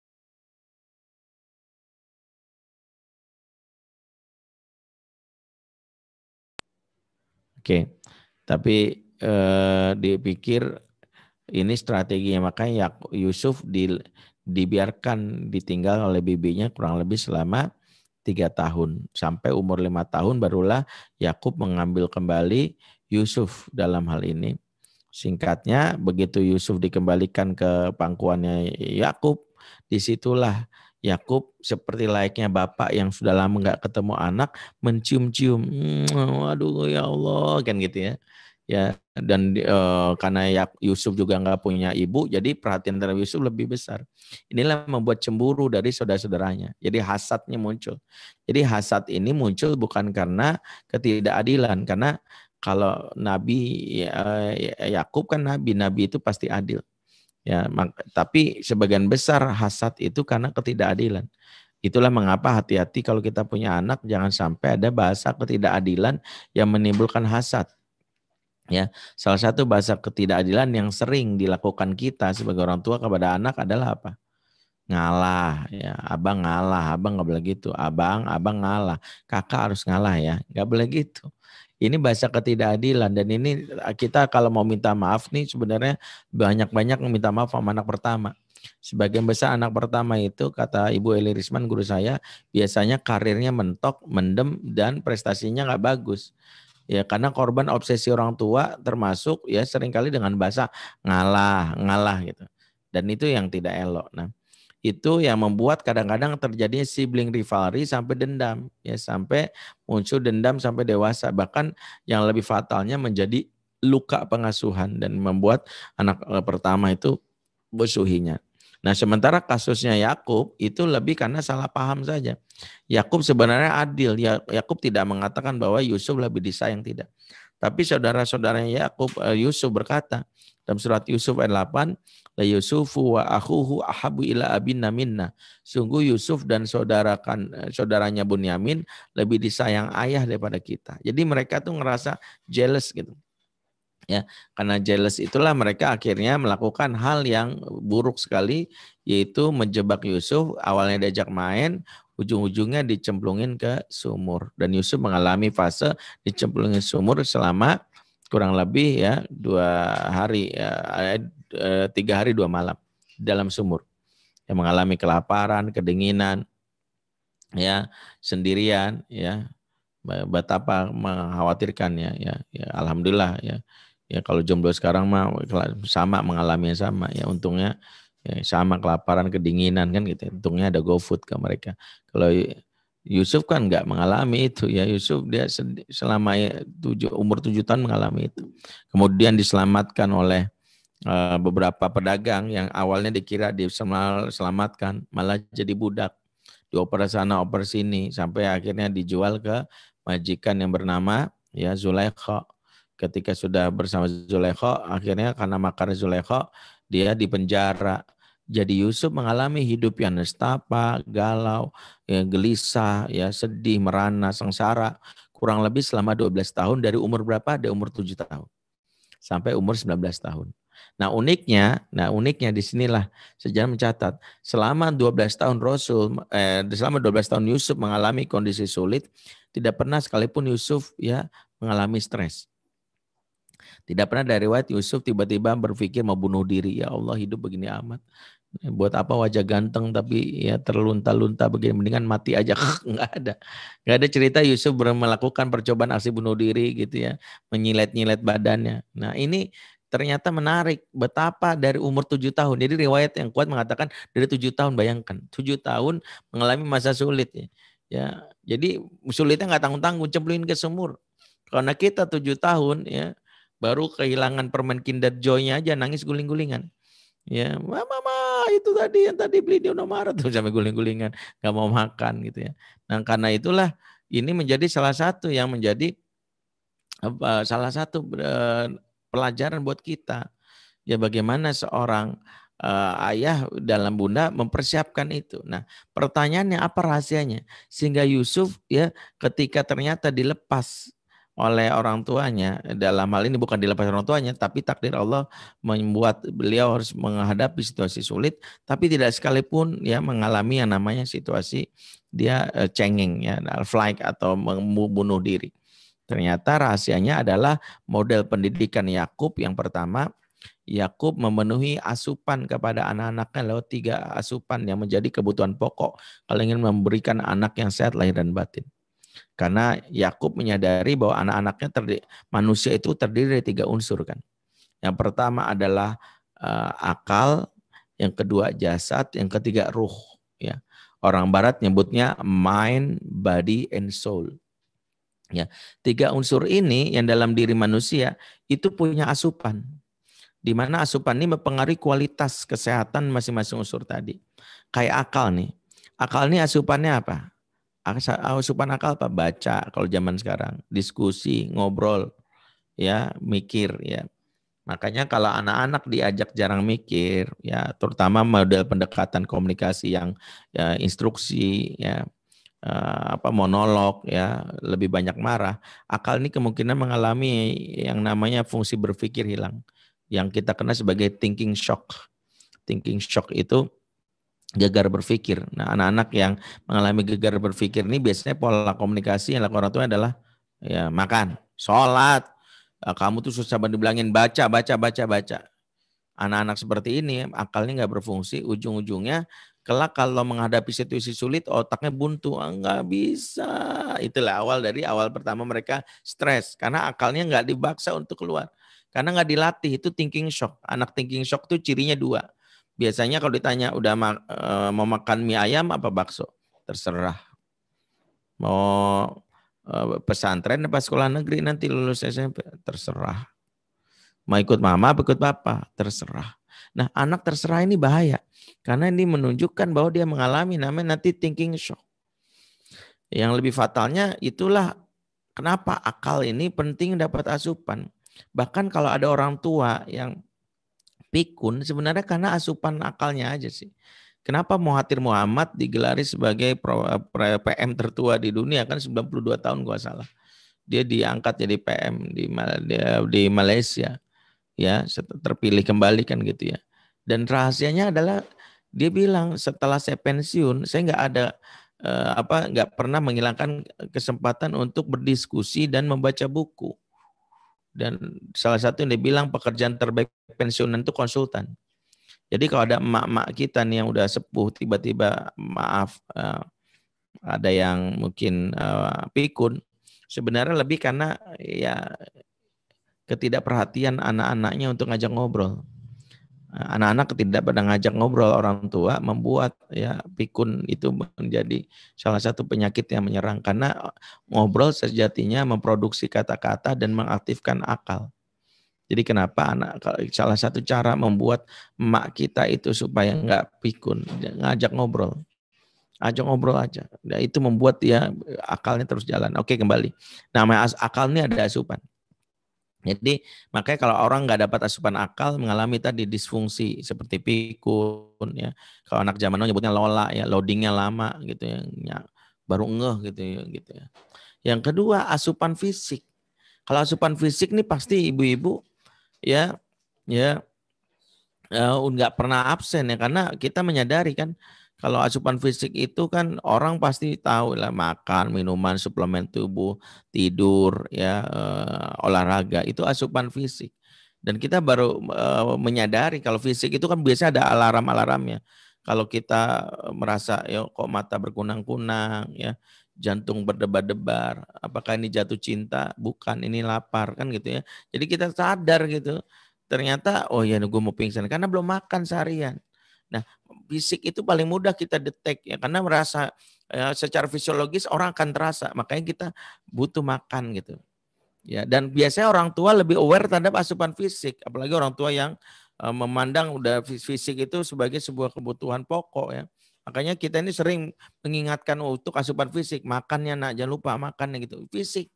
oke. Tapi dipikir ini strateginya, makanya Yusuf dibiarkan ditinggal oleh bibinya kurang lebih selama 3 tahun. Sampai umur 5 tahun barulah Yakub mengambil kembali Yusuf dalam hal ini. Singkatnya, begitu Yusuf dikembalikan ke pangkuannya Yakub, disitulah Yakub seperti layaknya bapak yang sudah lama nggak ketemu anak, mencium-cium, waduh ya Allah, kan gitu ya. Ya, dan karena Yusuf juga nggak punya ibu, jadi perhatian terhadap Yusuf lebih besar. Inilah membuat cemburu dari saudara-saudaranya. Jadi hasadnya muncul. Jadi hasad ini muncul bukan karena ketidakadilan, karena kalau Nabi Yakub kan nabi itu pasti adil. Ya, tapi sebagian besar hasad itu karena ketidakadilan. Itulah mengapa hati-hati kalau kita punya anak, jangan sampai ada bahasa ketidakadilan yang menimbulkan hasad. Ya, salah satu bahasa ketidakadilan yang sering dilakukan kita sebagai orang tua kepada anak adalah apa? ngalah ya, abang ngalah, abang nggak boleh gitu, abang ngalah, kakak harus ngalah ya, nggak boleh gitu. Ini bahasa ketidakadilan dan ini kita kalau mau minta maaf nih sebenarnya banyak-banyak minta maaf sama anak pertama. Sebagian besar anak pertama itu kata Ibu Eli Risman guru saya biasanya karirnya mentok, mendem dan prestasinya nggak bagus. Ya karena korban obsesi orang tua termasuk ya seringkali dengan bahasa ngalah gitu. Dan itu yang tidak elok. Nah, itu yang membuat kadang-kadang terjadinya sibling rivalry sampai dendam ya sampai muncul dendam sampai dewasa bahkan yang lebih fatalnya menjadi luka pengasuhan dan membuat anak pertama itu musuhinya. Nah, sementara kasusnya Yakub itu lebih karena salah paham saja. Yakub sebenarnya adil. Yakub tidak mengatakan bahwa Yusuf lebih disayang, tidak. Tapi saudara-saudaranya Yakub Yusuf berkata dalam surat Yusuf ayat 8, la Yusufu wa akhuhu ahabu ila abinna minna. Sungguh Yusuf dan saudaranya Bunyamin lebih disayang ayah daripada kita. Jadi mereka tuh ngerasa jealous gitu. Ya, karena jealous itulah mereka akhirnya melakukan hal yang buruk sekali, yaitu menjebak Yusuf. Awalnya diajak main, ujung-ujungnya dicemplungin ke sumur. Dan Yusuf mengalami fase dicemplungin sumur selama kurang lebih ya 2 hari, 3 hari 2 malam dalam sumur. Yang mengalami kelaparan, kedinginan, ya sendirian, ya betapa mengkhawatirkannya ya alhamdulillah ya kalau jomblo sekarang mah sama mengalami yang sama ya untungnya ya, sama kelaparan kedinginan kan gitu untungnya ada GoFood ke mereka. Kalau Yusuf kan nggak mengalami itu ya Yusuf dia selama umur 7 tahun mengalami itu kemudian diselamatkan oleh beberapa pedagang yang awalnya dikira diselamatkan malah jadi budak dioper sana oper sini sampai akhirnya dijual ke majikan yang bernama ya Zulaikha. Ketika sudah bersama Zulaikha, akhirnya karena makar Zulaikha, dia dipenjara. Jadi Yusuf mengalami hidup yang nestapa, galau, ya, gelisah, ya sedih, merana, sengsara. Kurang lebih selama 12 tahun dari umur berapa? Dari umur 7 tahun. Sampai umur 19 tahun. Nah uniknya di sinilah sejarah mencatat selama 12 tahun selama 12 tahun Yusuf mengalami kondisi sulit, tidak pernah sekalipun Yusuf ya mengalami stres. Tidak pernah dari riwayat Yusuf tiba-tiba berpikir mau bunuh diri, ya Allah hidup begini amat. Buat apa wajah ganteng tapi ya terlunta-lunta begini, mendingan mati aja. Enggak ada. Enggak ada cerita Yusuf melakukan percobaan aksi bunuh diri gitu ya, menyilet-nyilet badannya. Nah, ini ternyata menarik betapa dari umur 7 tahun. Jadi riwayat yang kuat mengatakan dari 7 tahun, bayangkan 7 tahun mengalami masa sulit ya. Ya, jadi sulitnya enggak tanggung-tanggung, cemplungin ke sumur. Karena kita 7 tahun ya baru kehilangan permen Kinder Joy-nya aja nangis guling-gulingan. Ya, mama itu tadi yang tadi beli di Indomaret tuh sampai guling-gulingan, nggak mau makan gitu ya. Nah karena itulah ini menjadi salah satu yang menjadi salah satu pelajaran buat kita. Ya bagaimana seorang ayah dalam bunda mempersiapkan itu. Nah pertanyaannya apa rahasianya? Sehingga Yusuf ya ketika ternyata dilepas oleh orang tuanya, dalam hal ini bukan dilepas orang tuanya, tapi takdir Allah membuat beliau harus menghadapi situasi sulit, tapi tidak sekalipun ya mengalami yang namanya situasi dia cengeng ya, flight atau membunuh diri. Ternyata rahasianya adalah model pendidikan Yakub yang pertama, Yakub memenuhi asupan kepada anak-anaknya lewat 3 asupan yang menjadi kebutuhan pokok kalau ingin memberikan anak yang sehat lahir dan batin. Karena Yakub menyadari bahwa anak-anaknya manusia itu terdiri dari 3 unsur kan. Yang pertama adalah akal, yang kedua jasad, yang ketiga ruh. Ya, orang Barat nyebutnya mind, body, and soul. Ya, 3 unsur ini yang dalam diri manusia itu punya asupan. Di mana asupan ini mempengaruhi kualitas kesehatan masing-masing unsur tadi. Kayak akal nih. Akal ini asupannya apa? Asupan akal apa? Baca kalau zaman sekarang, diskusi, ngobrol, ya, mikir ya. Makanya kalau anak-anak diajak jarang mikir, ya, terutama model pendekatan komunikasi yang ya, instruksi, ya, monolog, ya, lebih banyak marah, akal ini kemungkinan mengalami yang namanya fungsi berpikir hilang, yang kita kenal sebagai thinking shock. Thinking shock itu gegar berpikir. Nah, anak-anak yang mengalami gegar berpikir ini biasanya pola komunikasi yang dilakukan orang tua adalah ya makan, sholat. Kamu tuh susah banget dibilangin baca, baca, baca, baca. Anak-anak seperti ini akalnya nggak berfungsi, ujung-ujungnya kelak kalau menghadapi situasi sulit otaknya buntu, nggak bisa. Itulah awal pertama mereka stres karena akalnya nggak dibaksa untuk keluar. Karena nggak dilatih, itu thinking shock. Anak thinking shock tuh cirinya dua. Biasanya kalau ditanya udah mau makan mie ayam apa bakso, terserah. Mau pesantren apa sekolah negeri nanti lulus SMP, terserah. Mau ikut mama apa ikut papa, terserah. Nah, anak terserah ini bahaya. Karena ini menunjukkan bahwa dia mengalami namanya nanti thinking shock. Yang lebih fatalnya itulah kenapa akal ini penting dapat asupan. Bahkan kalau ada orang tua yang pikun, sebenarnya karena asupan akalnya aja sih. Kenapa Mahathir Muhammad digelari sebagai PM tertua di dunia, kan 92 tahun gua salah. Dia diangkat jadi PM di Malaysia. Ya, terpilih kembali kan gitu ya. Dan rahasianya adalah dia bilang setelah saya pensiun, saya nggak pernah menghilangkan kesempatan untuk berdiskusi dan membaca buku. Dan salah satu yang dia bilang pekerjaan terbaik pensiunan itu konsultan. Jadi kalau ada emak-emak kita nih yang udah sepuh tiba-tiba ada yang mungkin pikun, sebenarnya lebih karena ya ketidakperhatian anak-anaknya untuk ngajak ngobrol. Anak-anak tidak pada ngajak ngobrol orang tua membuat ya pikun itu menjadi salah satu penyakit yang menyerang karena ngobrol sejatinya memproduksi kata-kata dan mengaktifkan akal. Jadi kenapa salah satu cara membuat emak kita itu supaya nggak pikun, ngajak ngobrol. Ajak ngobrol aja. Nah, itu membuat dia akalnya terus jalan. Oke, kembali. Namanya akal ini ada asupan. Jadi makanya kalau orang nggak dapat asupan akal mengalami tadi disfungsi seperti pikun ya. Kalau anak zaman now nyebutnya lola ya, loadingnya lama gitu ya, baru ngeh gitu ya. Yang kedua asupan fisik. Kalau asupan fisik nih pasti ibu-ibu ya nggak pernah absen ya karena kita menyadari kan kalau asupan fisik itu kan orang pasti tahu lah makan, minuman, suplemen tubuh, tidur, ya olahraga itu asupan fisik. Dan kita baru menyadari kalau fisik itu kan biasa ada alarm-alarmnya. Kalau kita merasa ya kok mata berkunang-kunang, ya jantung berdebar-debar, apakah ini jatuh cinta? Bukan, ini lapar kan gitu ya. Jadi kita sadar gitu. Ternyata oh ya gue mau pingsan karena belum makan seharian. Nah, fisik itu paling mudah kita detek ya karena merasa secara fisiologis orang akan terasa, makanya kita butuh makan gitu. Ya, dan biasanya orang tua lebih aware terhadap asupan fisik, apalagi orang tua yang memandang udah fisik itu sebagai sebuah kebutuhan pokok ya. Makanya kita ini sering mengingatkan untuk asupan fisik, makannya nak jangan lupa makannya gitu. Fisik,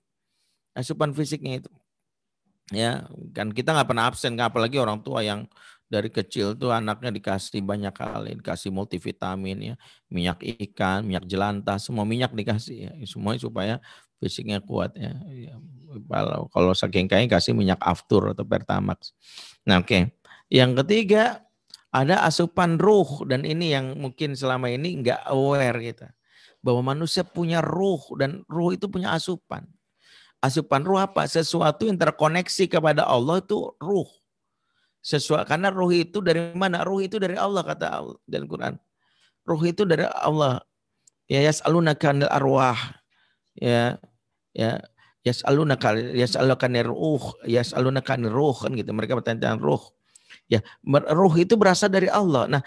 asupan fisiknya itu. Ya, kan kita nggak pernah absen, apalagi orang tua yang dari kecil tuh anaknya dikasih banyak kali, dikasih multivitamin ya, minyak ikan, minyak jelantah, semua minyak dikasih ya, semuanya supaya fisiknya kuat ya. Kalau saking kaya kasih minyak Aftur atau Pertamax. Nah, oke. Yang ketiga ada asupan ruh dan ini yang mungkin selama ini nggak aware kita bahwa manusia punya ruh dan ruh itu punya asupan. Asupan ruh apa? Sesuatu yang terkoneksi kepada Allah itu ruh. Karena ruh itu dari mana? Ruh itu dari Allah kata Allah dalam Quran. Ruh itu dari Allah. Ya yas'alunaka 'anil arwah. Ya yas'alunaka 'anil ruh, yas'alunaka 'anil ruh kan gitu. Mereka bertanya tentang ruh. Ya, ruh itu berasal dari Allah. Nah,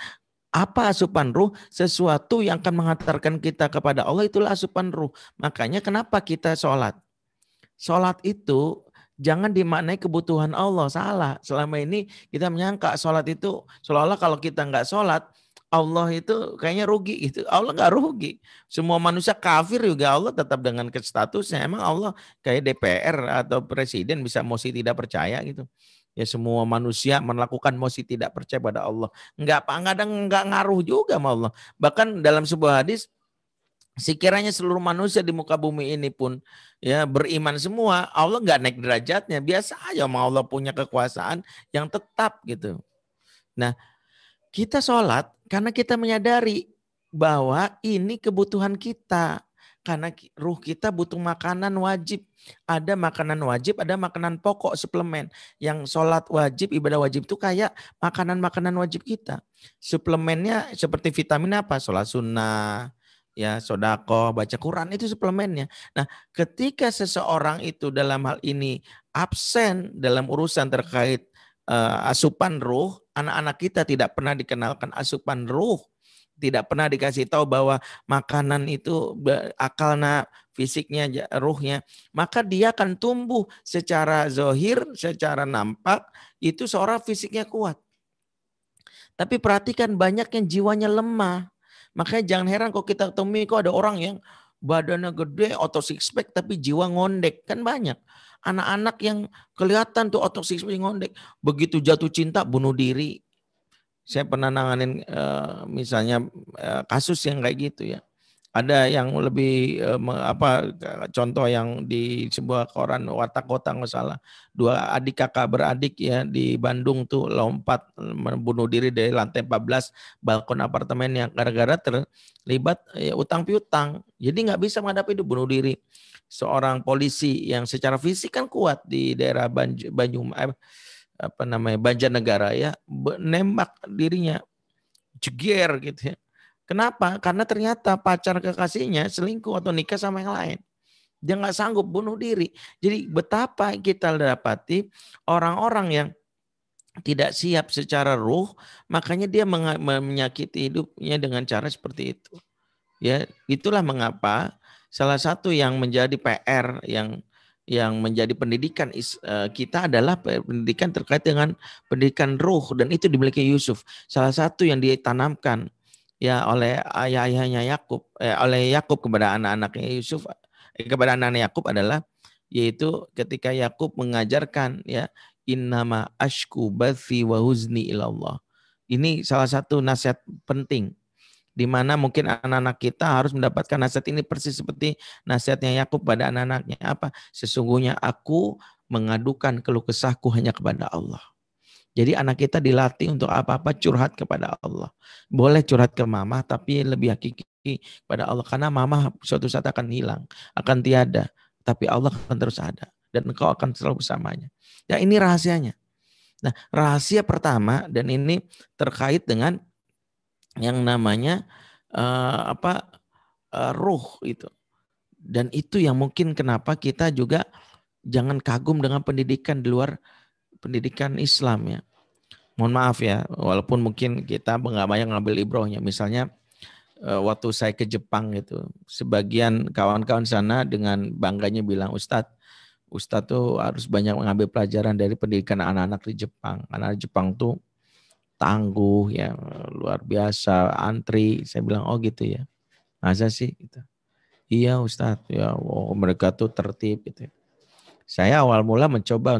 apa asupan ruh? Sesuatu yang akan mengantarkan kita kepada Allah itulah asupan ruh. Makanya kenapa kita sholat? Sholat itu jangan dimaknai kebutuhan Allah, salah. Selama ini kita menyangka sholat itu seolah-olah kalau kita nggak sholat, Allah itu kayaknya rugi gitu. Allah nggak rugi. Semua manusia kafir juga Allah tetap dengan statusnya. Emang Allah kayak DPR atau presiden bisa mosi tidak percaya gitu. Ya semua manusia melakukan mosi tidak percaya pada Allah. Nggak ngaruh juga sama Allah. Bahkan dalam sebuah hadis, sekiranya seluruh manusia di muka bumi ini pun ya beriman semua, Allah nggak naik derajatnya. Biasa aja sama Allah punya kekuasaan yang tetap gitu. Nah, Kita sholat karena kita menyadari bahwa ini kebutuhan kita. Karena ruh kita butuh makanan wajib. Ada makanan wajib, ada makanan pokok, suplemen. Yang sholat wajib, ibadah wajib itu kayak makanan-makanan wajib kita. Suplemennya seperti vitamin apa? Sholat sunnah, ya sodako, baca Quran, itu suplemennya. Nah, ketika seseorang itu dalam hal ini absen dalam urusan terkait asupan ruh, anak-anak kita tidak pernah dikenalkan asupan ruh, tidak pernah dikasih tahu bahwa makanan itu akalna, fisiknya, ruhnya, maka dia akan tumbuh secara zohir, secara nampak itu seorang fisiknya kuat. Tapi perhatikan banyak yang jiwanya lemah. Makanya jangan heran kok kita temui kok ada orang yang badannya gede, otot six pack tapi jiwa ngondek, kan banyak. Anak-anak yang kelihatan tuh otot six pack ngondek, begitu jatuh cinta bunuh diri. Saya pernah nanganin misalnya kasus yang kayak gitu ya. Ada yang lebih contoh yang di sebuah koran Warta Kota nggak salah. 2 adik kakak beradik ya di Bandung tuh lompat membunuh diri dari lantai 14 balkon apartemennya gara-gara terlibat utang piutang. Jadi nggak bisa menghadapi itu, bunuh diri. Seorang polisi yang secara fisik kan kuat di daerah Banjarnegara ya, nembak dirinya, jeger gitu ya. Kenapa? Karena ternyata pacar kekasihnya selingkuh atau nikah sama yang lain. Dia nggak sanggup bunuh diri. Jadi betapa kita dapati orang-orang yang tidak siap secara ruh, makanya dia menyakiti hidupnya dengan cara seperti itu. Ya, itulah mengapa salah satu yang menjadi PR yang menjadi pendidikan kita adalah pendidikan terkait dengan pendidikan ruh, dan itu dimiliki Yusuf. Salah satu yang ditanamkan ya oleh ayahnya Yakub, oleh Yakub kepada anak-anaknya Yusuf, kepada anak-anak Yakub adalah yaitu ketika Yakub mengajarkan ya innama ashku bathi wa huzni ilallah. Ini salah satu nasihat penting di mana mungkin anak-anak kita harus mendapatkan nasihat ini persis seperti nasihatnya Yakub pada anak-anaknya. Apa? Sesungguhnya aku mengadukan keluh kesahku hanya kepada Allah. Jadi anak kita dilatih untuk apa-apa curhat kepada Allah. Boleh curhat ke mama, tapi lebih hakiki kepada Allah. Karena mama suatu saat akan hilang, akan tiada. Tapi Allah akan terus ada. Dan engkau akan selalu bersamanya. Ya ini rahasianya. Nah rahasia pertama, dan ini terkait dengan yang namanya ruh itu. Dan itu yang mungkin kenapa kita juga jangan kagum dengan pendidikan di luar pendidikan Islam ya. Mohon maaf ya, walaupun mungkin kita nggak banyak ngambil ibrohnya. Misalnya waktu saya ke Jepang itu, sebagian kawan-kawan sana dengan bangganya bilang, Ustadz tuh harus banyak mengambil pelajaran dari pendidikan anak-anak di Jepang. Anak Jepang tuh tangguh ya, luar biasa, antri. Saya bilang, oh gitu ya. Masa sih? Gitu. Iya Ustadz, ya mereka tuh tertib gitu. Saya awal mula mencoba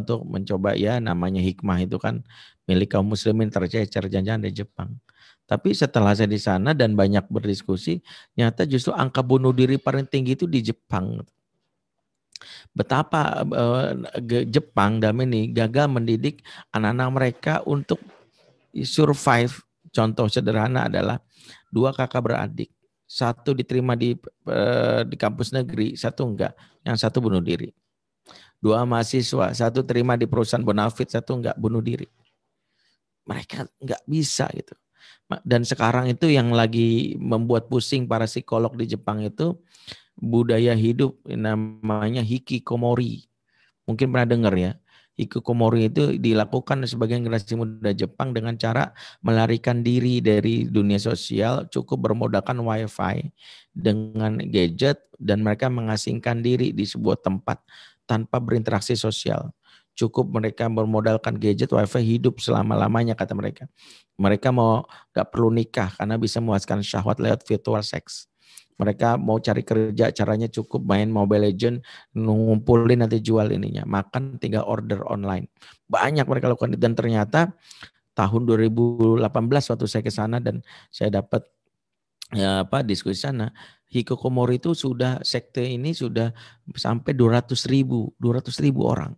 ya, namanya hikmah itu kan milik kaum muslimin tercecer jangan di Jepang. Tapi setelah saya di sana dan banyak berdiskusi, nyata justru angka bunuh diri paling tinggi itu di Jepang. Betapa Jepang dalam ini gagal mendidik anak-anak mereka untuk survive. Contoh sederhana adalah 2 kakak beradik. Satu diterima di kampus negeri, satu enggak. Yang satu bunuh diri. 2 mahasiswa, satu terima di perusahaan bonafit, satu enggak, bunuh diri. Mereka enggak bisa gitu. Dan sekarang itu yang lagi membuat pusing para psikolog di Jepang itu budaya hidup namanya hikikomori. Mungkin pernah dengar ya. Hikikomori itu dilakukan sebagian generasi muda Jepang dengan cara melarikan diri dari dunia sosial, cukup bermodalkan wifi dengan gadget, dan mereka mengasingkan diri di sebuah tempat tanpa berinteraksi sosial. Cukup mereka bermodalkan gadget, wifi, hidup selama-lamanya kata mereka. Mereka mau gak perlu nikah karena bisa memuaskan syahwat lewat virtual sex. Mereka mau cari kerja, caranya cukup main Mobile Legends, ngumpulin nanti jual ininya. Makan tinggal order online. Banyak mereka lakukan, dan ternyata tahun 2018 waktu saya ke sana dan saya dapat diskusi sana, hikikomori itu sudah, sekte ini sudah sampai 200.000 orang.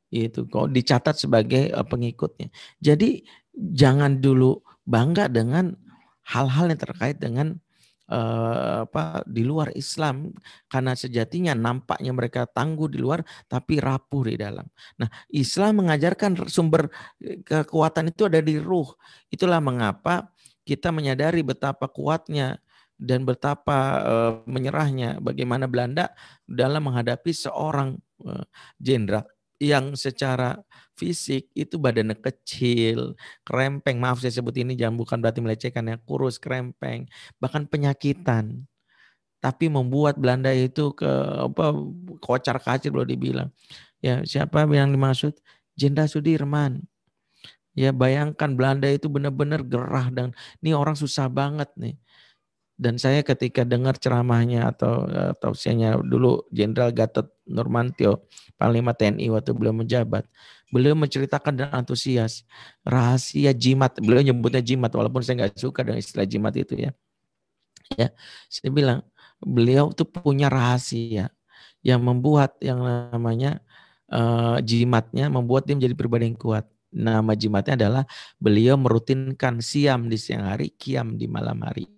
Itu kok dicatat sebagai pengikutnya. Jadi jangan dulu bangga dengan hal-hal yang terkait dengan di luar Islam, karena sejatinya nampaknya mereka tangguh di luar tapi rapuh di dalam. Nah, Islam mengajarkan sumber kekuatan itu ada di ruh. Itulah mengapa kita menyadari betapa kuatnya dan betapa menyerahnya bagaimana Belanda dalam menghadapi seorang jenderal yang secara fisik itu badannya kecil, krempeng, maaf saya sebut ini jangan, bukan berarti melecehkan ya, kurus, krempeng, bahkan penyakitan. Tapi membuat Belanda itu kocar-kacir boleh dibilang. Ya, siapa yang dimaksud? Jenderal Sudirman. Ya, bayangkan Belanda itu benar-benar gerah dan ini orang susah banget nih. Dan saya ketika dengar ceramahnya atau tausiahnya dulu Jenderal Gatot Nurmantio, Panglima TNI waktu beliau menjabat, beliau menceritakan dengan antusias rahasia jimat. Beliau nyebutnya jimat walaupun saya nggak suka dengan istilah jimat itu ya. Ya, saya bilang beliau tuh punya rahasia yang membuat yang namanya jimatnya membuat dia menjadi pribadi yang kuat. Nama jimatnya adalah beliau merutinkan siam di siang hari, kiam di malam hari.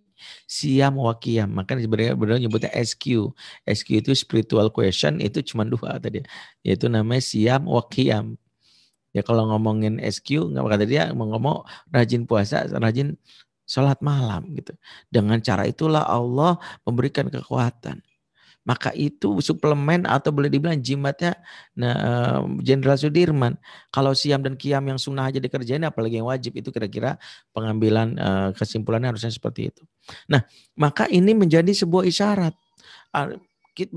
Siam wa qiyam. Makanya beliau nyebutnya SQ. SQ itu spiritual question, itu cuma dua tadi. Yaitu namanya siam wa qiyam. Ya kalau ngomongin SQ, nggak kata dia mau ngomong rajin puasa, rajin sholat malam gitu. Dengan cara itulah Allah memberikan kekuatan. Maka itu suplemen atau boleh dibilang jimatnya Jenderal Sudirman. Kalau siam dan qiyam yang sunnah aja dikerjain, apalagi yang wajib, itu kira-kira pengambilan kesimpulannya harusnya seperti itu. Nah, maka ini menjadi sebuah isyarat.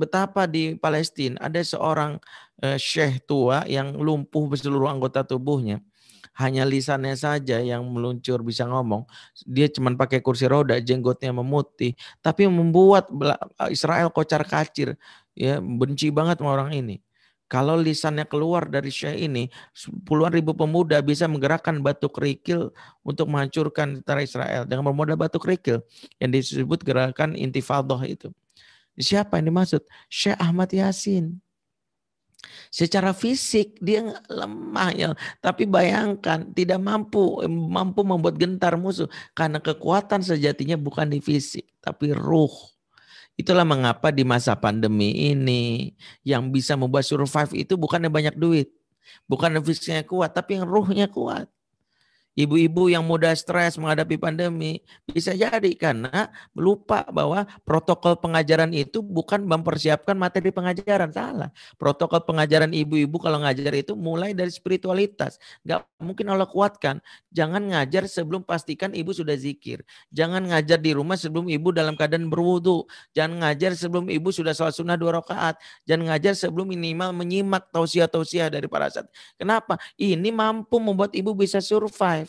Betapa di Palestina ada seorang syekh tua yang lumpuh seluruh anggota tubuhnya. Hanya lisannya saja yang meluncur bisa ngomong. Dia cuma pakai kursi roda, jenggotnya memutih, tapi membuat Israel kocar-kacir, ya, benci banget sama orang ini. Kalau lisannya keluar dari syekh ini, puluhan ribu pemuda bisa menggerakkan batu kerikil untuk menghancurkan tentara Israel dengan bermodal batu kerikil yang disebut gerakan Intifadah itu. Siapa yang dimaksud? Syekh Ahmad Yasin. Secara fisik dia lemah ya, tapi bayangkan tidak mampu membuat gentar musuh karena kekuatan sejatinya bukan di fisik tapi ruh. Itulah mengapa di masa pandemi ini yang bisa membuat survive itu bukannya banyak duit, bukan fisiknya kuat, tapi yang ruhnya kuat. Ibu-ibu yang mudah stres menghadapi pandemi bisa jadi karena lupa bahwa protokol pengajaran itu bukan mempersiapkan materi pengajaran. Salah. Protokol pengajaran ibu-ibu kalau ngajar itu mulai dari spiritualitas. Gak mungkin Allah kuatkan. Jangan ngajar sebelum pastikan ibu sudah zikir. Jangan ngajar di rumah sebelum ibu dalam keadaan berwudu. Jangan ngajar sebelum ibu sudah sholat sunnah 2 rakaat. Jangan ngajar sebelum minimal menyimak tausiah-tausiah dari para sahabat. Kenapa? Ini mampu membuat ibu bisa survive.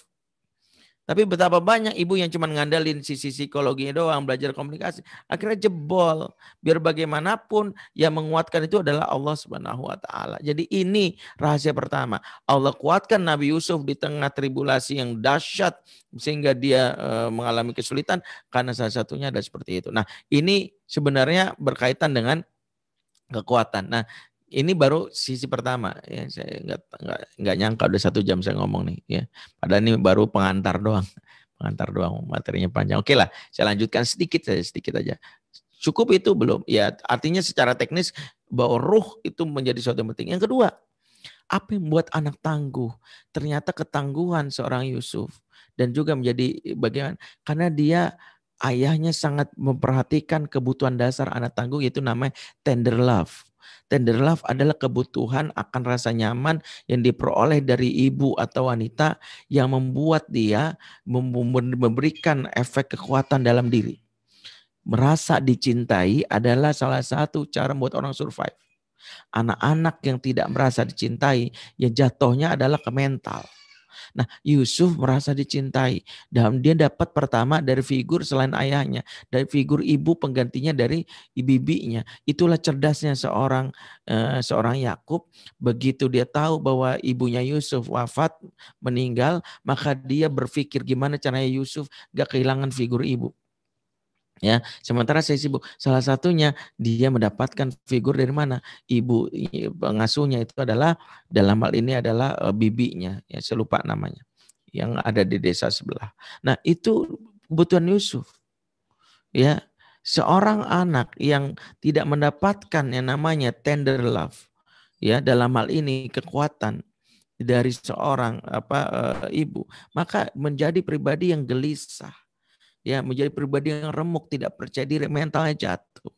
Tapi betapa banyak ibu yang cuma ngandalin sisi psikologinya doang, belajar komunikasi, akhirnya jebol. Biar bagaimanapun yang menguatkan itu adalah Allah Subhanahu wa taala. Jadi ini rahasia pertama. Allah kuatkan Nabi Yusuf di tengah tribulasi yang dahsyat sehingga dia mengalami kesulitan karena salah satunya ada seperti itu. Nah, ini sebenarnya berkaitan dengan kekuatan. Nah, ini baru sisi pertama ya, saya nggak nyangka udah 1 jam saya ngomong nih ya. Padahal ini baru pengantar doang, materinya panjang. Oke lah, saya lanjutkan sedikit aja. Cukup itu belum? Ya, artinya secara teknis bahwa ruh itu menjadi sesuatu yang penting. Yang kedua, apa yang membuat anak tangguh? Ternyata ketangguhan seorang Yusuf dan juga menjadi bagian karena dia ayahnya sangat memperhatikan kebutuhan dasar anak tangguh, yaitu namanya tender love. Tender love adalah kebutuhan akan rasa nyaman yang diperoleh dari ibu atau wanita yang membuat dia memberikan efek kekuatan dalam diri. Merasa dicintai adalah salah satu cara membuat orang survive. Anak-anak yang tidak merasa dicintai, ya jatuhnya adalah ke mental. Nah, Yusuf merasa dicintai dan dia dapat pertama dari figur selain ayahnya, dari figur ibu penggantinya dari bibinya. Itulah cerdasnya seorang Yakub. Begitu dia tahu bahwa ibunya Yusuf wafat, meninggal, maka dia berpikir gimana caranya Yusuf gak kehilangan figur ibu. Ya, sementara saya sibuk. Salah satunya dia mendapatkan figur dari mana? Ibu pengasuhnya itu adalah dalam hal ini adalah bibinya. Ya, saya lupa namanya. yang ada di desa sebelah. Nah, itu kebutuhan Yusuf. Ya, seorang anak yang tidak mendapatkan yang namanya tender love, ya, dalam hal ini kekuatan dari seorang ibu, maka menjadi pribadi yang gelisah, ya, menjadi pribadi yang remuk, tidak percaya diri, mentalnya jatuh.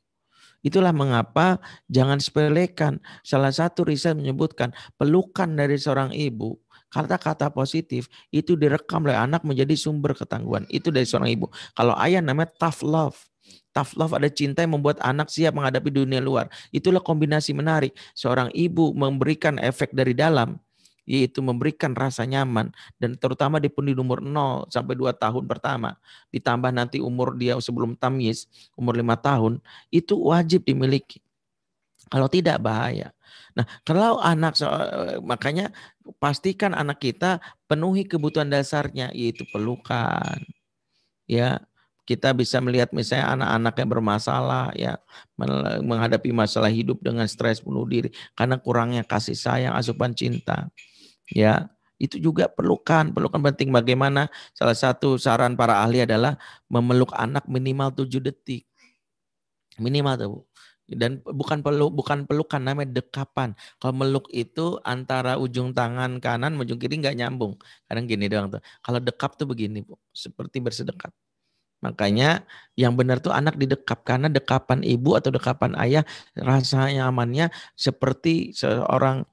Itulah mengapa jangan sepelekan. Salah satu riset menyebutkan pelukan dari seorang ibu, kata-kata positif itu direkam oleh anak menjadi sumber ketangguhan. Itu dari seorang ibu. Kalau ayah namanya tough love. Tough love ada cinta yang membuat anak siap menghadapi dunia luar. Itulah kombinasi menarik. Seorang ibu memberikan efek dari dalam, yaitu memberikan rasa nyaman, dan terutama di umur 0 sampai 2 tahun pertama, ditambah nanti umur dia sebelum tamyiz, umur 5 tahun, itu wajib dimiliki. Kalau tidak bahaya. Nah, kalau anak, makanya pastikan anak kita penuhi kebutuhan dasarnya, yaitu pelukan. Ya, kita bisa melihat misalnya anak-anak yang bermasalah, ya, menghadapi masalah hidup dengan stres, bunuh diri karena kurangnya kasih sayang, asupan cinta. Ya, itu juga pelukan penting. Bagaimana salah satu saran para ahli adalah memeluk anak minimal 7 detik. Minimal tuh. Dan bukan pelukan, namanya dekapan. Kalau meluk itu antara ujung tangan kanan ujung kiri nggak nyambung. Kadang gini doang tuh. Kalau dekap tuh begini, Bu, seperti bersedekap. Makanya yang benar tuh anak didekap, karena dekapan ibu atau dekapan ayah rasa nyamannya seperti seorang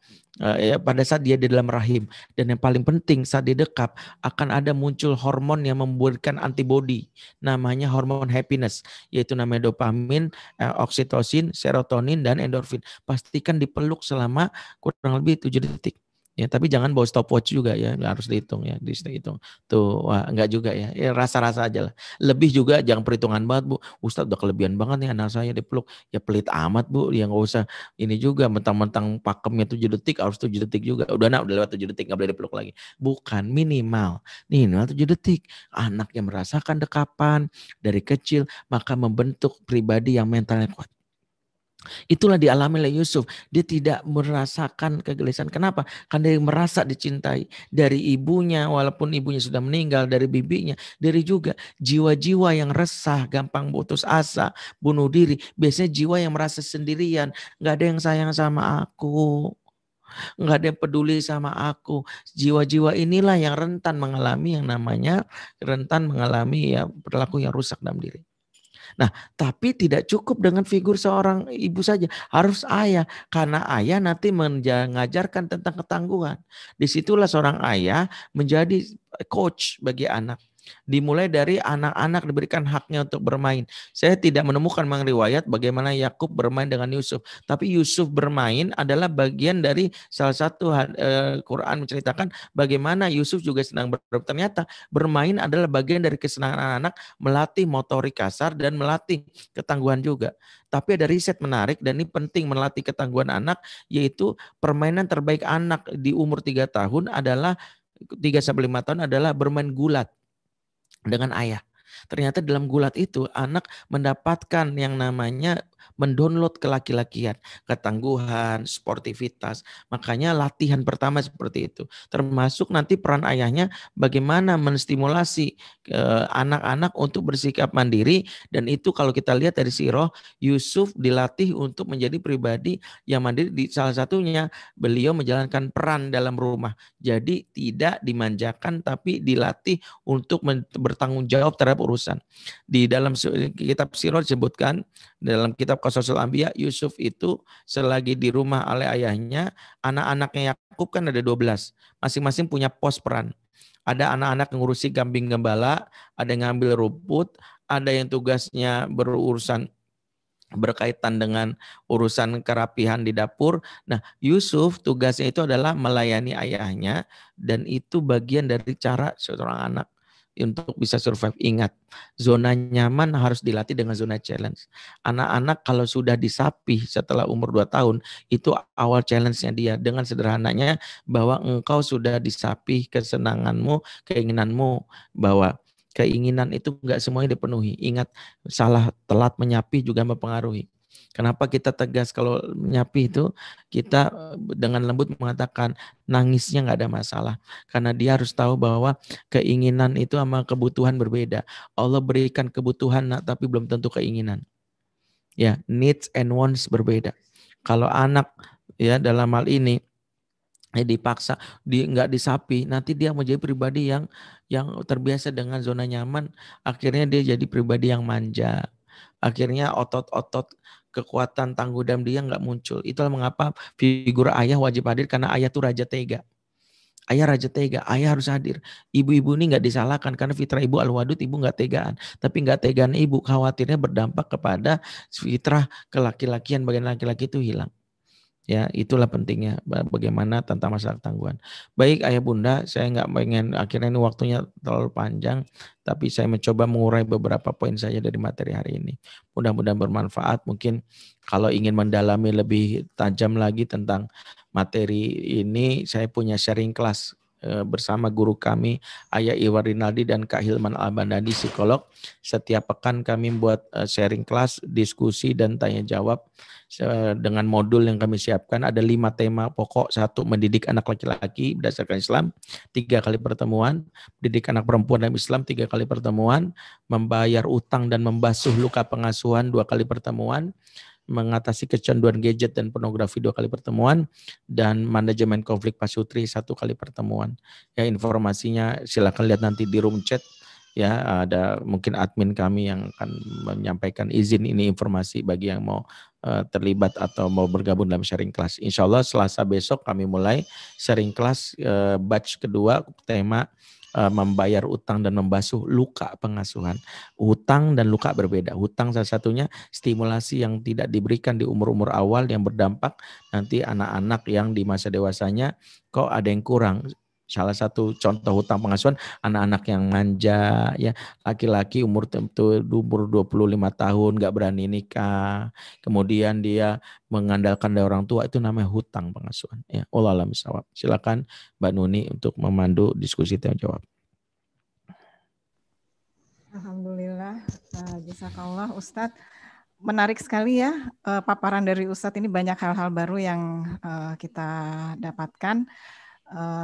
pada saat dia di dalam rahim. Dan yang paling penting saat didekap akan ada muncul hormon yang memberikan antibodi, namanya hormon happiness, yaitu namanya dopamin, oksitosin, serotonin, dan endorfin. Pastikan dipeluk selama kurang lebih 7 detik. Ya, tapi jangan bawa stopwatch juga ya, harus dihitung ya, dihitung. Tuh, wah, enggak juga ya. Ya rasa-rasa aja lah. Lebih juga jangan perhitungan banget, Bu. Ustadz udah kelebihan banget nih anak saya dipeluk. Ya pelit amat, Bu. Ya enggak usah ini juga mentang-mentang pakemnya 7 detik harus 7 detik juga. Udah lewat 7 detik enggak boleh dipeluk lagi. Bukan, minimal 7 detik. Anak yang merasakan dekapan dari kecil maka membentuk pribadi yang mentalnya kuat. Itulah dialami oleh Yusuf. Dia tidak merasakan kegelisahan. Kenapa? Karena dia merasa dicintai. Dari ibunya, walaupun ibunya sudah meninggal, dari bibinya, dari juga jiwa-jiwa yang resah, gampang putus asa, bunuh diri. Biasanya jiwa yang merasa sendirian. Gak ada yang sayang sama aku. Gak ada yang peduli sama aku. Jiwa-jiwa inilah yang rentan mengalami yang namanya ya perilaku yang rusak dalam diri. Nah, tapi tidak cukup dengan figur seorang ibu saja, harus ayah. Karena ayah nanti mengajarkan tentang ketangguhan. Disitulah seorang ayah menjadi coach bagi anak. Dimulai dari anak-anak diberikan haknya untuk bermain. Saya tidak menemukan riwayat bagaimana Yakub bermain dengan Yusuf. Tapi Yusuf bermain adalah bagian dari salah satu Quran menceritakan bagaimana Yusuf juga sedang bermain. Ternyata bermain adalah bagian dari kesenangan anak, melatih motorik kasar dan melatih ketangguhan juga. Tapi ada riset menarik dan ini penting melatih ketangguhan anak, yaitu permainan terbaik anak di umur 3 tahun adalah 3-5 tahun adalah bermain gulat dengan ayah. Ternyata dalam gulat itu anak mendapatkan yang namanya mendownload kelaki-lakian, ketangguhan, sportivitas. Makanya latihan pertama seperti itu. Termasuk nanti peran ayahnya bagaimana menstimulasi anak-anak untuk bersikap mandiri. Dan itu kalau kita lihat dari sirah, Yusuf dilatih untuk menjadi pribadi yang mandiri. Di salah satunya beliau menjalankan peran dalam rumah. Jadi tidak dimanjakan tapi dilatih untuk bertanggung jawab terhadap urusan. Di dalam kitab sirah disebutkan, dalam kitab Qasasul Anbiya, Yusuf itu selagi di rumah oleh ayahnya, anak-anaknya Yakub kan ada 12. Masing-masing punya pos peran. Ada anak-anak yang ngurusi kambing gembala, ada yang ngambil rumput, ada yang tugasnya berurusan berkaitan dengan urusan kerapihan di dapur. Nah, Yusuf tugasnya itu adalah melayani ayahnya, dan itu bagian dari cara seorang anak untuk bisa survive. Ingat, zona nyaman harus dilatih dengan zona challenge. Anak-anak kalau sudah disapih setelah umur 2 tahun, itu awal challenge-nya dia. Dengan sederhananya bahwa engkau sudah disapih kesenanganmu, keinginanmu, bahwa keinginan itu enggak semuanya dipenuhi. Ingat, salah telat menyapih juga mempengaruhi. Kenapa kita tegas kalau menyapi itu, kita dengan lembut mengatakan nangisnya nggak ada masalah. Karena dia harus tahu bahwa keinginan itu sama kebutuhan berbeda. Allah berikan kebutuhan tapi belum tentu keinginan. Ya, needs and wants berbeda. Kalau anak ya dalam hal ini dipaksa, nggak disapi, nanti dia menjadi pribadi yang terbiasa dengan zona nyaman, akhirnya dia jadi pribadi yang manja. Akhirnya otot-otot kekuatan tangguh dalam dia nggak muncul. Itulah mengapa figur ayah wajib hadir, karena ayah itu raja tega. Ayah raja tega, ayah harus hadir. Ibu-ibu ini nggak disalahkan karena fitrah ibu al-wadud, ibu nggak tegaan. Tapi nggak tegaan ibu khawatirnya berdampak kepada fitrah kelaki-lakian, bagian laki-laki itu hilang. Ya, itulah pentingnya bagaimana tentang masalah tangguhan. Baik ayah bunda, saya nggak pengen akhirnya ini waktunya terlalu panjang, tapi saya mencoba mengurai beberapa poin saja dari materi hari ini. Mudah-mudahan bermanfaat. Mungkin kalau ingin mendalami lebih tajam lagi tentang materi ini, saya punya sharing kelas bersama guru kami Ayah Iwar Rinaldi dan Kak Hilman Al-Bandadi, psikolog. Setiap pekan kami buat sharing kelas, diskusi dan tanya jawab dengan modul yang kami siapkan. Ada 5 tema pokok. 1, mendidik anak laki-laki berdasarkan Islam, 3 kali pertemuan. Mendidik anak perempuan dalam Islam, 3 kali pertemuan. Membayar utang dan membasuh luka pengasuhan, 2 kali pertemuan. Mengatasi kecanduan gadget dan pornografi, 2 kali pertemuan, dan manajemen konflik pasutri, 1 kali pertemuan. Ya, informasinya silakan lihat nanti di room chat. Ya, ada mungkin admin kami yang akan menyampaikan izin ini informasi bagi yang mau terlibat atau mau bergabung dalam sharing kelas. Insya Allah Selasa besok kami mulai sharing kelas batch kedua, tema membayar utang dan membasuh luka pengasuhan. Hutang dan luka berbeda. Hutang salah satunya stimulasi yang tidak diberikan di umur-umur awal yang berdampak nanti anak-anak yang di masa dewasanya kok ada yang kurang. Salah satu contoh hutang pengasuhan, anak-anak yang manja, ya, laki-laki umur 25 tahun nggak berani nikah, kemudian dia mengandalkan dari orang tua, itu namanya hutang pengasuhan. Ya, wallahu a'lam bishawab. Silakan Mbak Nuni untuk memandu diskusi tanya jawab. Alhamdulillah, jazakallah Ustadz. Menarik sekali ya paparan dari Ustadz ini, banyak hal-hal baru yang kita dapatkan,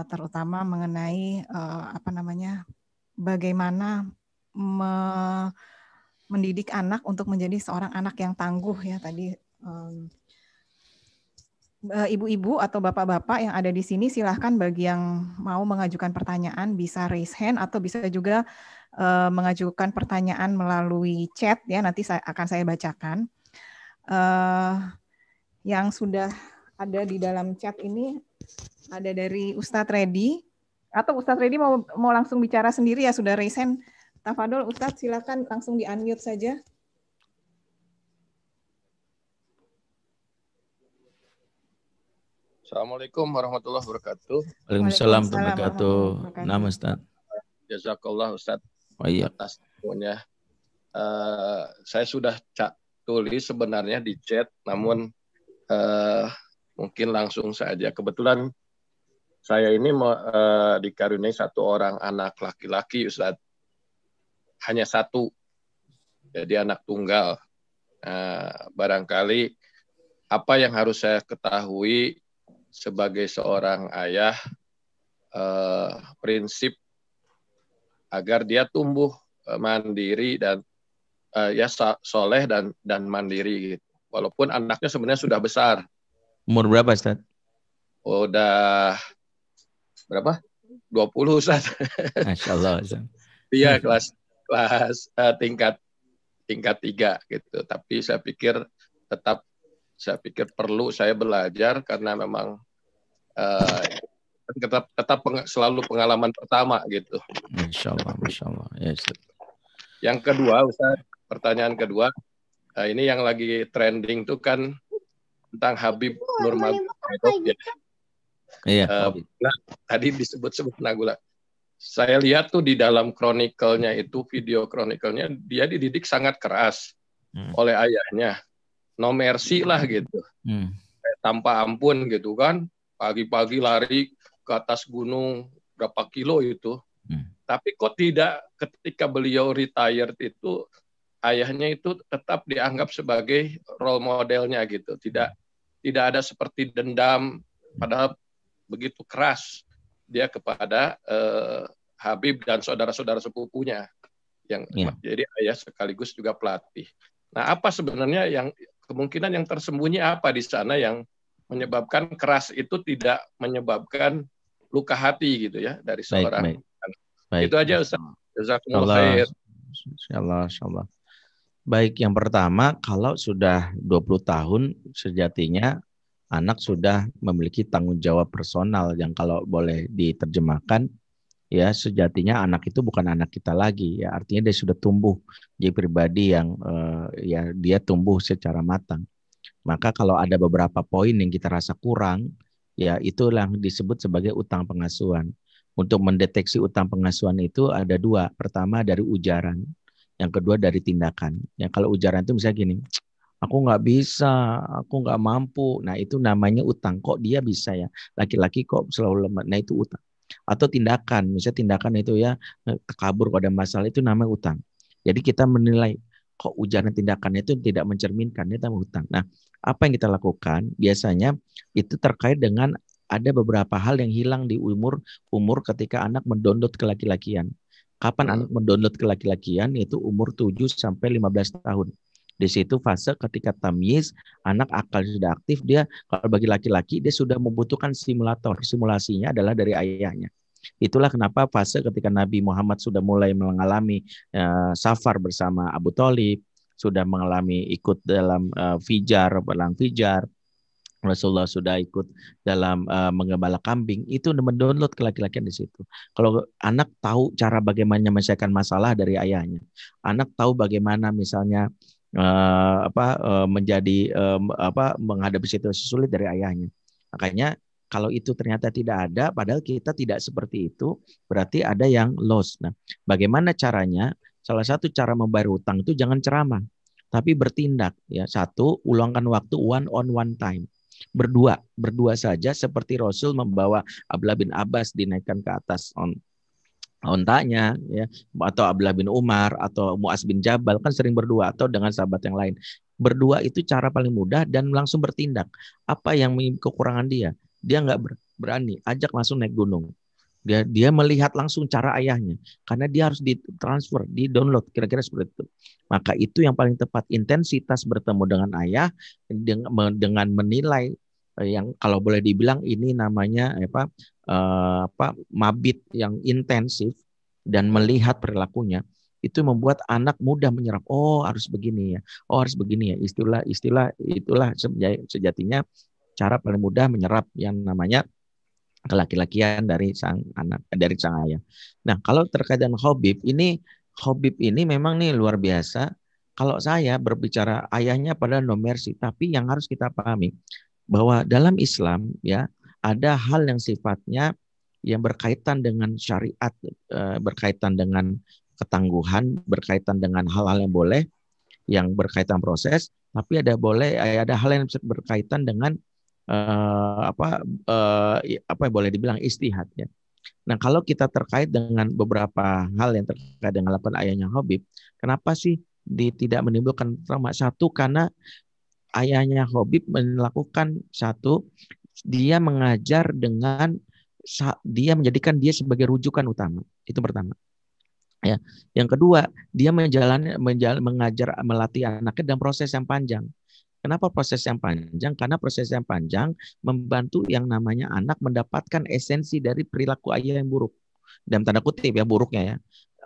terutama mengenai bagaimana mendidik anak untuk menjadi seorang anak yang tangguh ya tadi. Ibu-ibu atau bapak-bapak yang ada di sini, silahkan bagi yang mau mengajukan pertanyaan bisa raise hand atau bisa juga mengajukan pertanyaan melalui chat ya, nanti akan saya bacakan. Yang sudah ada di dalam chat ini ada dari Ustadz Reddy, atau Ustadz Reddy mau langsung bicara sendiri ya, sudah raise hand. Tafadol Ustadz, silakan langsung di-unmute saja. Assalamualaikum warahmatullahi wabarakatuh. Waalaikumsalam warahmatullahi wabarakatuh. Nama Ustaz. Jazakallah Ustaz Iya. atas infonya. Saya sudah tulis sebenarnya di chat, namun mungkin langsung saja. Kebetulan saya ini dikaruniai 1 orang anak laki-laki Ustaz. Hanya 1. Jadi anak tunggal. Barangkali apa yang harus saya ketahui sebagai seorang ayah, prinsip agar dia tumbuh mandiri dan soleh dan mandiri gitu. Walaupun anaknya sebenarnya sudah besar. Umur berapa Ustaz? Udah berapa? 20 Ustaz. Masya Allah Ustaz. Iya, kelas tingkat 3 gitu. Tapi saya pikir perlu saya belajar karena memang tetap selalu pengalaman pertama gitu. Masya Allah. Ya, yang kedua, Ustaz, pertanyaan kedua, ini yang lagi trending tuh kan tentang Habib Nurmagomedov ya. Iya. Nah, tadi disebut-sebut Nagula. Saya lihat tuh di dalam kronikelnya itu, video kronikelnya, dia dididik sangat keras oleh ayahnya. No mercy lah gitu. Tanpa ampun gitu kan. Pagi-pagi lari ke atas gunung berapa kilo itu. Tapi kok tidak ketika beliau retired itu ayahnya itu tetap dianggap sebagai role modelnya gitu. Tidak ada seperti dendam, padahal begitu keras dia kepada Habib dan saudara-saudara sepupunya yang jadi ayah sekaligus juga pelatih. Nah, apa sebenarnya yang kemungkinan yang tersembunyi apa di sana yang menyebabkan keras itu tidak menyebabkan luka hati gitu ya dari seorang. Baik. Itu aja Ustaz. Jazakumullah khair. Insyaallah. Baik, yang pertama, kalau sudah 20 tahun sejatinya anak sudah memiliki tanggung jawab personal yang kalau boleh diterjemahkan ya sejatinya anak itu bukan anak kita lagi ya, artinya dia sudah tumbuh jadi pribadi yang ya dia tumbuh secara matang. Maka kalau ada beberapa poin yang kita rasa kurang ya itulah yang disebut sebagai utang pengasuhan. Untuk mendeteksi utang pengasuhan itu ada dua, pertama dari ujaran, yang kedua dari tindakan. Ya kalau ujaran itu misalnya gini, aku nggak bisa, aku nggak mampu, nah itu namanya utang. Kok dia bisa ya, laki-laki kok selalu lemah, nah itu utang. Atau tindakan, misalnya tindakan itu ya kabur pada masalah, itu namanya utang. Jadi kita menilai kok ujaran tindakan itu tidak mencerminkan, itu namanya utang. Nah, apa yang kita lakukan biasanya itu terkait dengan ada beberapa hal yang hilang di umur ketika anak mendownload ke laki-lakian. Kapan anak mendownload ke laki-lakian? Itu umur 7 sampai 15 tahun. Di situ fase ketika tamyiz, anak akal sudah aktif, dia kalau bagi laki-laki dia sudah membutuhkan simulator. Simulasinya adalah dari ayahnya. Itulah kenapa fase ketika Nabi Muhammad sudah mulai mengalami safar bersama Abu Thalib, sudah mengalami ikut dalam perang Fijar, Rasulullah sudah ikut dalam menggembala kambing, itu mendownload ke laki-laki di situ. Kalau anak tahu cara bagaimana menyelesaikan masalah dari ayahnya, anak tahu bagaimana misalnya menghadapi situasi sulit dari ayahnya. Makanya kalau itu ternyata tidak ada, padahal kita tidak seperti itu, berarti ada yang lost. Nah, bagaimana caranya? Salah satu cara membayar hutang itu jangan ceramah, tapi bertindak. Ya, satu, ulangkan waktu one on one time. Berdua saja seperti Rasul membawa Abdullah bin Abbas dinaikkan ke atas ontanya ya, atau Abdullah bin Umar atau Muaz bin Jabal kan sering berdua, atau dengan sahabat yang lain. Berdua itu cara paling mudah dan langsung bertindak. Apa yang kekurangan dia? Dia nggak berani, ajak langsung naik gunung. Dia melihat langsung cara ayahnya karena dia harus ditransfer, di-download kira-kira seperti itu. Maka itu yang paling tepat, intensitas bertemu dengan ayah dengan menilai yang kalau boleh dibilang ini namanya mabit yang intensif dan melihat perilakunya, itu membuat anak mudah menyerap. Oh harus begini ya, oh harus begini ya. Itulah sejatinya cara paling mudah menyerap yang namanya kelaki-lakian dari sang anak, dari sang ayah. Nah kalau terkait dengan Habib ini memang nih luar biasa. Kalau saya berbicara ayahnya pada no mercy, tapi yang harus kita pahami bahwa dalam Islam ya ada hal yang sifatnya yang berkaitan dengan syariat, berkaitan dengan ketangguhan, berkaitan dengan hal-hal yang boleh, yang berkaitan proses, tapi ada hal yang berkaitan dengan apa yang boleh dibilang istihad ya. Nah kalau kita terkait dengan beberapa hal yang terkait dengan lakukan ayahnya Habib, kenapa sih tidak menimbulkan trauma? Satu, karena ayahnya Habib melakukan satu, dia mengajar dengan dia menjadikan dia sebagai rujukan utama. Itu pertama. Ya. Yang kedua, dia mengajar melatih anaknya dalam proses yang panjang. Kenapa proses yang panjang? Karena proses yang panjang membantu yang namanya anak mendapatkan esensi dari perilaku ayah yang buruk. Dalam tanda kutip ya, buruknya ya.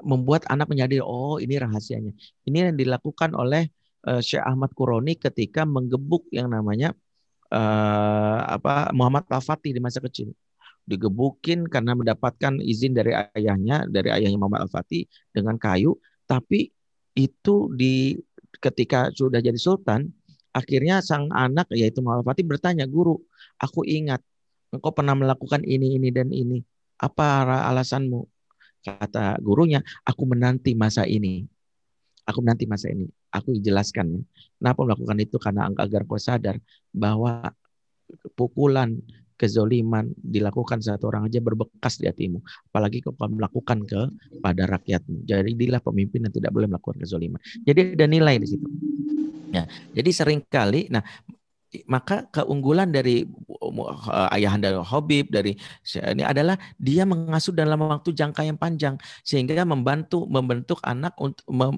Membuat anak menyadari, oh ini rahasianya. Ini yang dilakukan oleh Syekh Ahmad Quroni ketika menggebuk yang namanya Muhammad Al-Fatih di masa kecil. Digebukin karena mendapatkan izin dari ayahnya Muhammad Al-Fatih dengan kayu, tapi itu ketika sudah jadi sultan, akhirnya sang anak yaitu Muhammad Al-Fatih bertanya, "Guru, aku ingat engkau pernah melakukan ini dan ini. Apa alasanmu?" Kata gurunya, "Aku menanti masa ini. Aku menanti masa ini." Aku jelaskan ya. Kenapa melakukan itu? Karena agar kau sadar bahwa pukulan kezoliman dilakukan satu orang aja berbekas di hatimu. Apalagi kalau kamu melakukan kepada rakyatmu. Jadilah pemimpin yang tidak boleh melakukan kezoliman. Jadi ada nilai di situ. Ya, jadi seringkali, nah maka keunggulan dari ayahanda Habib dari ini adalah dia mengasuh dalam waktu jangka yang panjang sehingga membentuk anak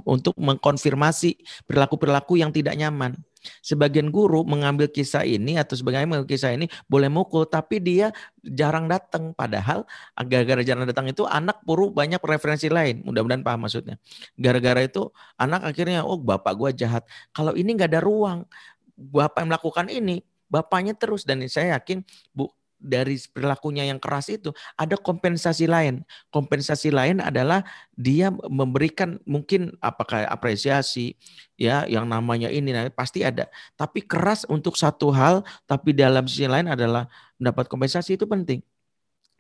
untuk mengkonfirmasi perilaku-perilaku yang tidak nyaman. Sebagian guru mengambil kisah ini atau sebagian mengambil kisah ini boleh mukul, tapi dia jarang datang. Padahal gara-gara jarang datang itu anak perlu banyak referensi lain. Mudah-mudahan paham maksudnya. Gara-gara itu anak akhirnya, oh bapak gua jahat. Kalau ini nggak ada ruang, bapak yang melakukan ini, bapaknya terus. Dan saya yakin dari perilakunya yang keras itu ada kompensasi lain. Kompensasi lain adalah dia memberikan mungkin apakah apresiasi, ya yang namanya ini pasti ada. Tapi keras untuk satu hal, tapi dalam sisi lain adalah mendapat kompensasi, itu penting.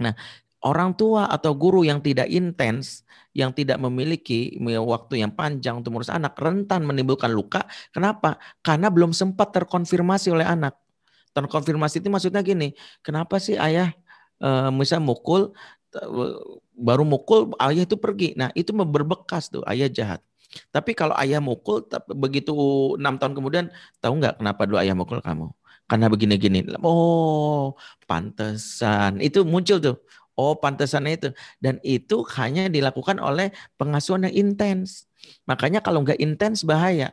Nah, orang tua atau guru yang tidak intens, yang tidak memiliki waktu yang panjang untuk mengurus anak, rentan menimbulkan luka. Kenapa? Karena belum sempat terkonfirmasi oleh anak. Terkonfirmasi itu maksudnya gini, kenapa sih ayah misal mukul, baru mukul ayah itu pergi. Nah itu berbekas tuh, ayah jahat. Tapi kalau ayah mukul, begitu 6 tahun kemudian, tahu nggak kenapa dulu ayah mukul kamu? Karena begini-gini. Oh pantesan, itu muncul tuh. Oh pantesannya itu. Dan itu hanya dilakukan oleh pengasuhan yang intens. Makanya kalau nggak intens bahaya.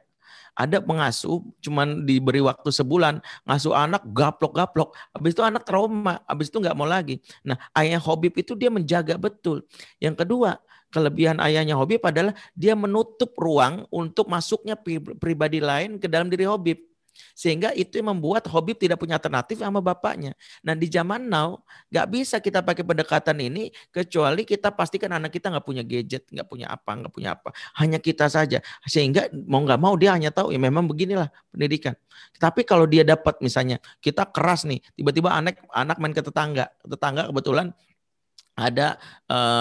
Ada pengasuh cuman diberi waktu sebulan, ngasuh anak gaplok-gaplok, habis itu anak trauma, habis itu nggak mau lagi. Nah ayah Habib itu dia menjaga betul. Yang kedua, kelebihan ayahnya Habib adalah dia menutup ruang untuk masuknya pribadi lain ke dalam diri Habib. Sehingga itu yang membuat Habib tidak punya alternatif sama bapaknya. Nah di zaman now nggak bisa kita pakai pendekatan ini kecuali kita pastikan anak kita nggak punya gadget, nggak punya apa, hanya kita saja. Sehingga mau nggak mau dia hanya tahu ya memang beginilah pendidikan. Tapi kalau dia dapat misalnya kita keras nih, tiba-tiba anak main ke tetangga kebetulan ada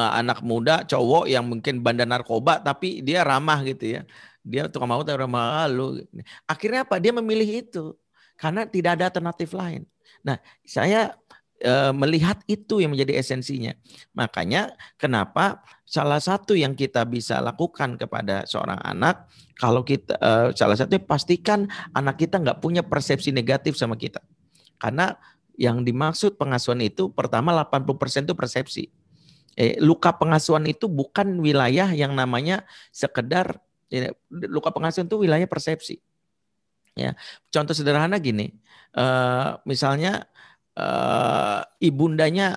anak muda cowok yang mungkin bandar narkoba tapi dia ramah gitu ya. Dia tukang mau tapi ramah lu. Akhirnya apa? Dia memilih itu karena tidak ada alternatif lain. Nah, saya melihat itu yang menjadi esensinya. Makanya kenapa salah satu yang kita bisa lakukan kepada seorang anak, kalau kita salah satunya pastikan anak kita nggak punya persepsi negatif sama kita. Karena yang dimaksud pengasuhan itu pertama 80% itu persepsi. Luka pengasuhan itu bukan wilayah yang namanya sekedar luka pengasuhan itu wilayah persepsi. Ya, contoh sederhana gini, misalnya ibundanya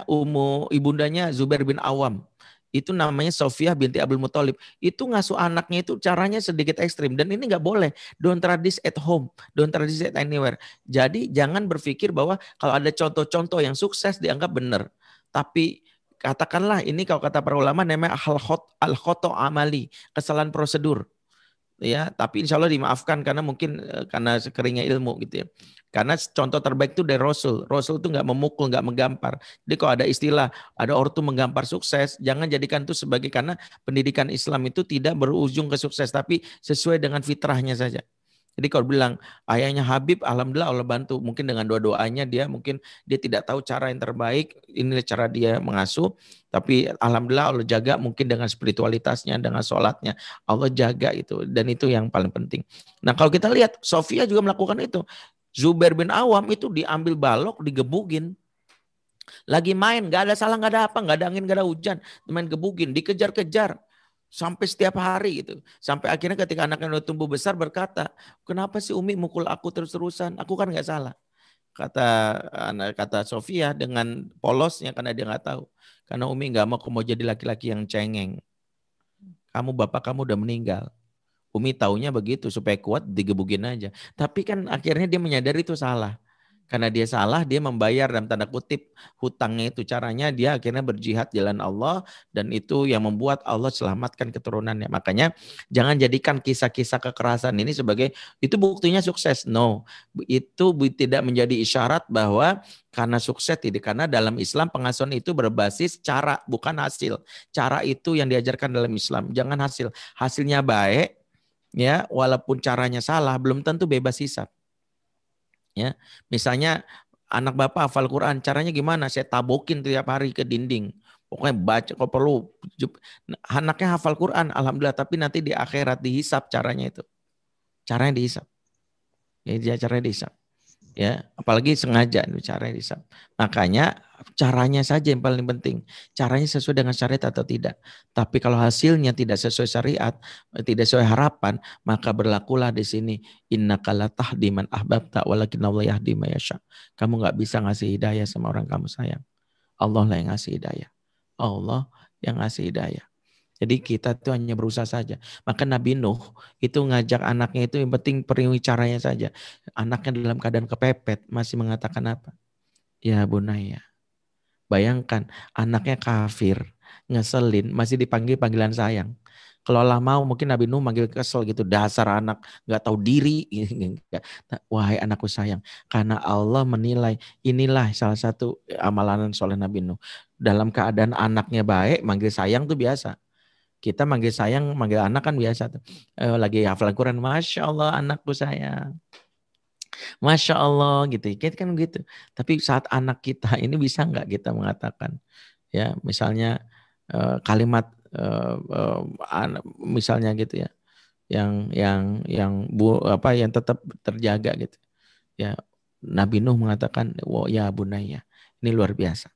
Zubair bin Awam, itu namanya Sofiyah binti Abdul Muthalib. Itu ngasuh anaknya itu caranya sedikit ekstrim dan ini nggak boleh. Don't try this at home, don't try this at anywhere. Jadi jangan berpikir bahwa kalau ada contoh-contoh yang sukses dianggap benar. Tapi katakanlah ini kalau kata para ulama namanya al-khoto amali, kesalahan prosedur. Ya, tapi insya Allah dimaafkan karena mungkin karena sekeringnya ilmu gitu ya. Karena contoh terbaik itu dari Rasul. Rasul itu nggak memukul, nggak menggampar. Jadi kalau ada istilah, ada ortu menggampar sukses, jangan jadikan itu sebagai karena pendidikan Islam itu tidak berujung ke sukses, tapi sesuai dengan fitrahnya saja. Jadi kalau bilang ayahnya Habib, alhamdulillah Allah bantu. Mungkin dengan doa-doanya dia tidak tahu cara yang terbaik, ini cara dia mengasuh. Tapi alhamdulillah Allah jaga mungkin dengan spiritualitasnya, dengan sholatnya. Allah jaga itu dan itu yang paling penting. Nah kalau kita lihat Sofia juga melakukan itu. Zubair bin Awam itu diambil balok, digebugin. Lagi main, gak ada salah, gak ada apa, gak ada angin, gak ada hujan. Main gebugin, dikejar-kejar. Sampai setiap hari gitu. Sampai akhirnya ketika anaknya udah tumbuh besar berkata, kenapa sih Umi mukul aku terus-terusan? Aku kan nggak salah. Kata Sofia dengan polosnya karena dia nggak tahu. Karena Umi nggak mau jadi laki-laki yang cengeng. Bapak kamu udah meninggal. Umi taunya begitu supaya kuat digebugin aja. Tapi kan akhirnya dia menyadari itu salah. Karena dia salah, dia membayar dalam tanda kutip hutangnya itu. Caranya dia akhirnya berjihad jalan Allah dan itu yang membuat Allah selamatkan keturunannya. Makanya jangan jadikan kisah-kisah kekerasan ini sebagai itu buktinya sukses. No, itu tidak menjadi isyarat bahwa karena sukses tidak. Karena dalam Islam pengasuhan itu berbasis cara bukan hasil. Cara itu yang diajarkan dalam Islam. Jangan hasil. Hasilnya baik ya, walaupun caranya salah belum tentu bebas hisab. Ya, misalnya anak bapak hafal Quran, caranya gimana? Saya tabokin tiap hari ke dinding. Pokoknya baca, kalau perlu. Anaknya hafal Quran, alhamdulillah. Tapi nanti di akhirat dihisap caranya itu. Caranya dihisap. Ya, dia caranya dihisap. Ya, apalagi sengaja itu caranya dihisap. Makanya caranya saja yang paling penting. Caranya sesuai dengan syariat atau tidak. Tapi kalau hasilnya tidak sesuai syariat, tidak sesuai harapan, maka berlakulah di sini innaka la tahdi man ahbabta walakinallahu yahdi may yasha. Kamu enggak bisa ngasih hidayah sama orang kamu sayang. Allah lah yang ngasih hidayah. Allah yang ngasih hidayah. Jadi kita tuh hanya berusaha saja. Maka Nabi Nuh itu ngajak anaknya itu yang penting penuhi caranya saja. Anaknya dalam keadaan kepepet masih mengatakan apa? Ya bunaya. Bayangkan anaknya kafir, ngeselin, masih dipanggil panggilan sayang. Kalau Allah mau mungkin Nabi Nuh manggil kesel gitu. Dasar anak gak tahu diri. Wahai anakku sayang. Karena Allah menilai inilah salah satu amalan soleh Nabi Nuh. Dalam keadaan anaknya baik, manggil sayang tuh biasa. Kita manggil sayang, manggil anak kan biasa tuh. Lagi hafal Quran, Masya Allah anakku sayang. Masya Allah gitu. Kita kan gitu. Tapi saat anak kita ini bisa nggak kita mengatakan, ya misalnya kalimat misalnya gitu ya, yang tetap terjaga gitu. Ya Nabi Nuh mengatakan, "Wa ya bunayya." Ini luar biasa.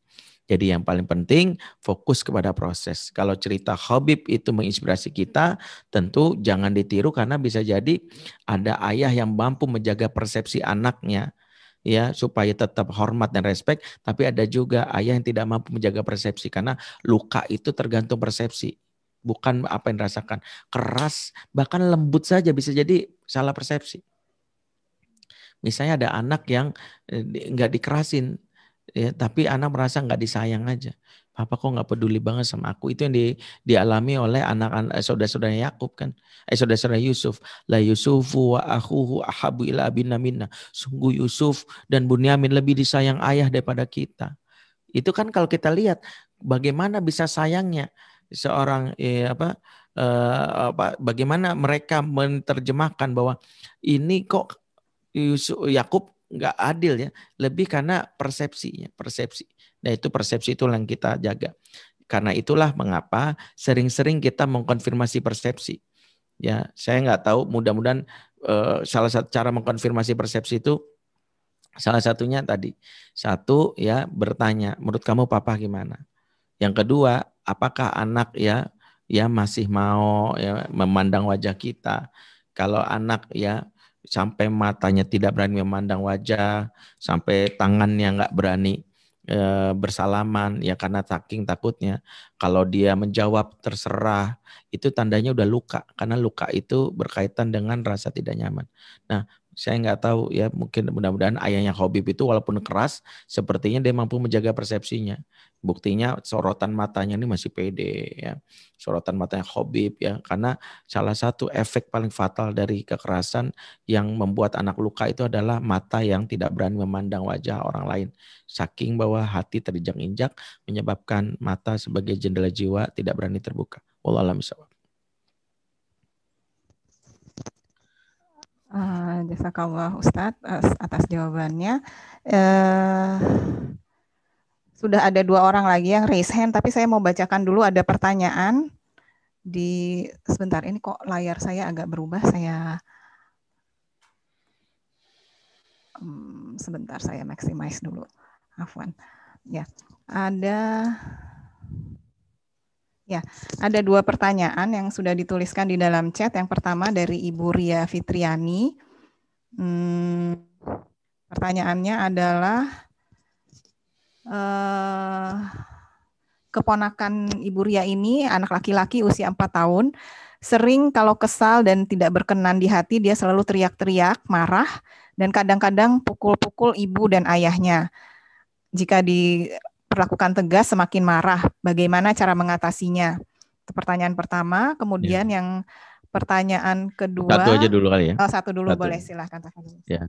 Jadi yang paling penting fokus kepada proses. Kalau cerita Habib itu menginspirasi kita, tentu jangan ditiru karena bisa jadi ada ayah yang mampu menjaga persepsi anaknya ya supaya tetap hormat dan respek, tapi ada juga ayah yang tidak mampu menjaga persepsi karena luka itu tergantung persepsi. Bukan apa yang dirasakan. Keras, bahkan lembut saja bisa jadi salah persepsi. Misalnya ada anak yang nggak dikerasin, ya, tapi anak merasa nggak disayang aja. Papa kok nggak peduli banget sama aku. Itu yang dialami oleh anak-anak saudara-saudara Yakub kan. Saudara-saudara Yusuf. La Yusufu wa akhuhu ahabu ila abina minna. Sungguh Yusuf dan Bunyamin lebih disayang ayah daripada kita. Itu kan kalau kita lihat bagaimana bisa sayangnya seorang bagaimana mereka menerjemahkan bahwa ini kok Yakub nggak adil ya, lebih karena persepsi. Nah itu persepsi itu yang kita jaga. Karena itulah mengapa sering-sering kita mengkonfirmasi persepsi. Ya, saya nggak tahu. Mudah-mudahan salah satu cara mengkonfirmasi persepsi itu salah satunya tadi satu ya bertanya, menurut kamu papa gimana? Yang kedua, apakah anak ya masih mau ya, memandang wajah kita? Kalau anak ya sampai matanya tidak berani memandang wajah, sampai tangannya nggak berani bersalaman ya karena saking takutnya. Kalau dia menjawab terserah, itu tandanya udah luka karena luka itu berkaitan dengan rasa tidak nyaman. Nah, saya nggak tahu ya, mungkin mudah-mudahan ayahnya Habib itu walaupun keras, sepertinya dia mampu menjaga persepsinya. Buktinya sorotan matanya ini masih pede ya. Sorotan matanya Habib ya, karena salah satu efek paling fatal dari kekerasan yang membuat anak luka itu adalah mata yang tidak berani memandang wajah orang lain. Saking bahwa hati terinjak-injak menyebabkan mata sebagai jendela jiwa tidak berani terbuka. Wallahu a'lam bishawab. Jazakallah Ustadz atas jawabannya. Sudah ada 2 orang lagi yang raise hand, tapi saya mau bacakan dulu ada pertanyaan sebentar, ini kok layar saya agak berubah, sebentar saya maximize dulu. Afwan. Ya, ada 2 pertanyaan yang sudah dituliskan di dalam chat. Yang pertama dari Ibu Ria Fitriani. Pertanyaannya adalah keponakan Ibu Ria ini anak laki-laki usia 4 tahun. Sering kalau kesal dan tidak berkenan di hati dia selalu teriak-teriak, marah, dan kadang-kadang pukul-pukul ibu dan ayahnya. Jika diperlakukan tegas semakin marah. Bagaimana cara mengatasinya? Itu pertanyaan pertama. Kemudian yang pertanyaan kedua. Satu aja dulu kali ya. Satu dulu boleh, silahkan. Ya.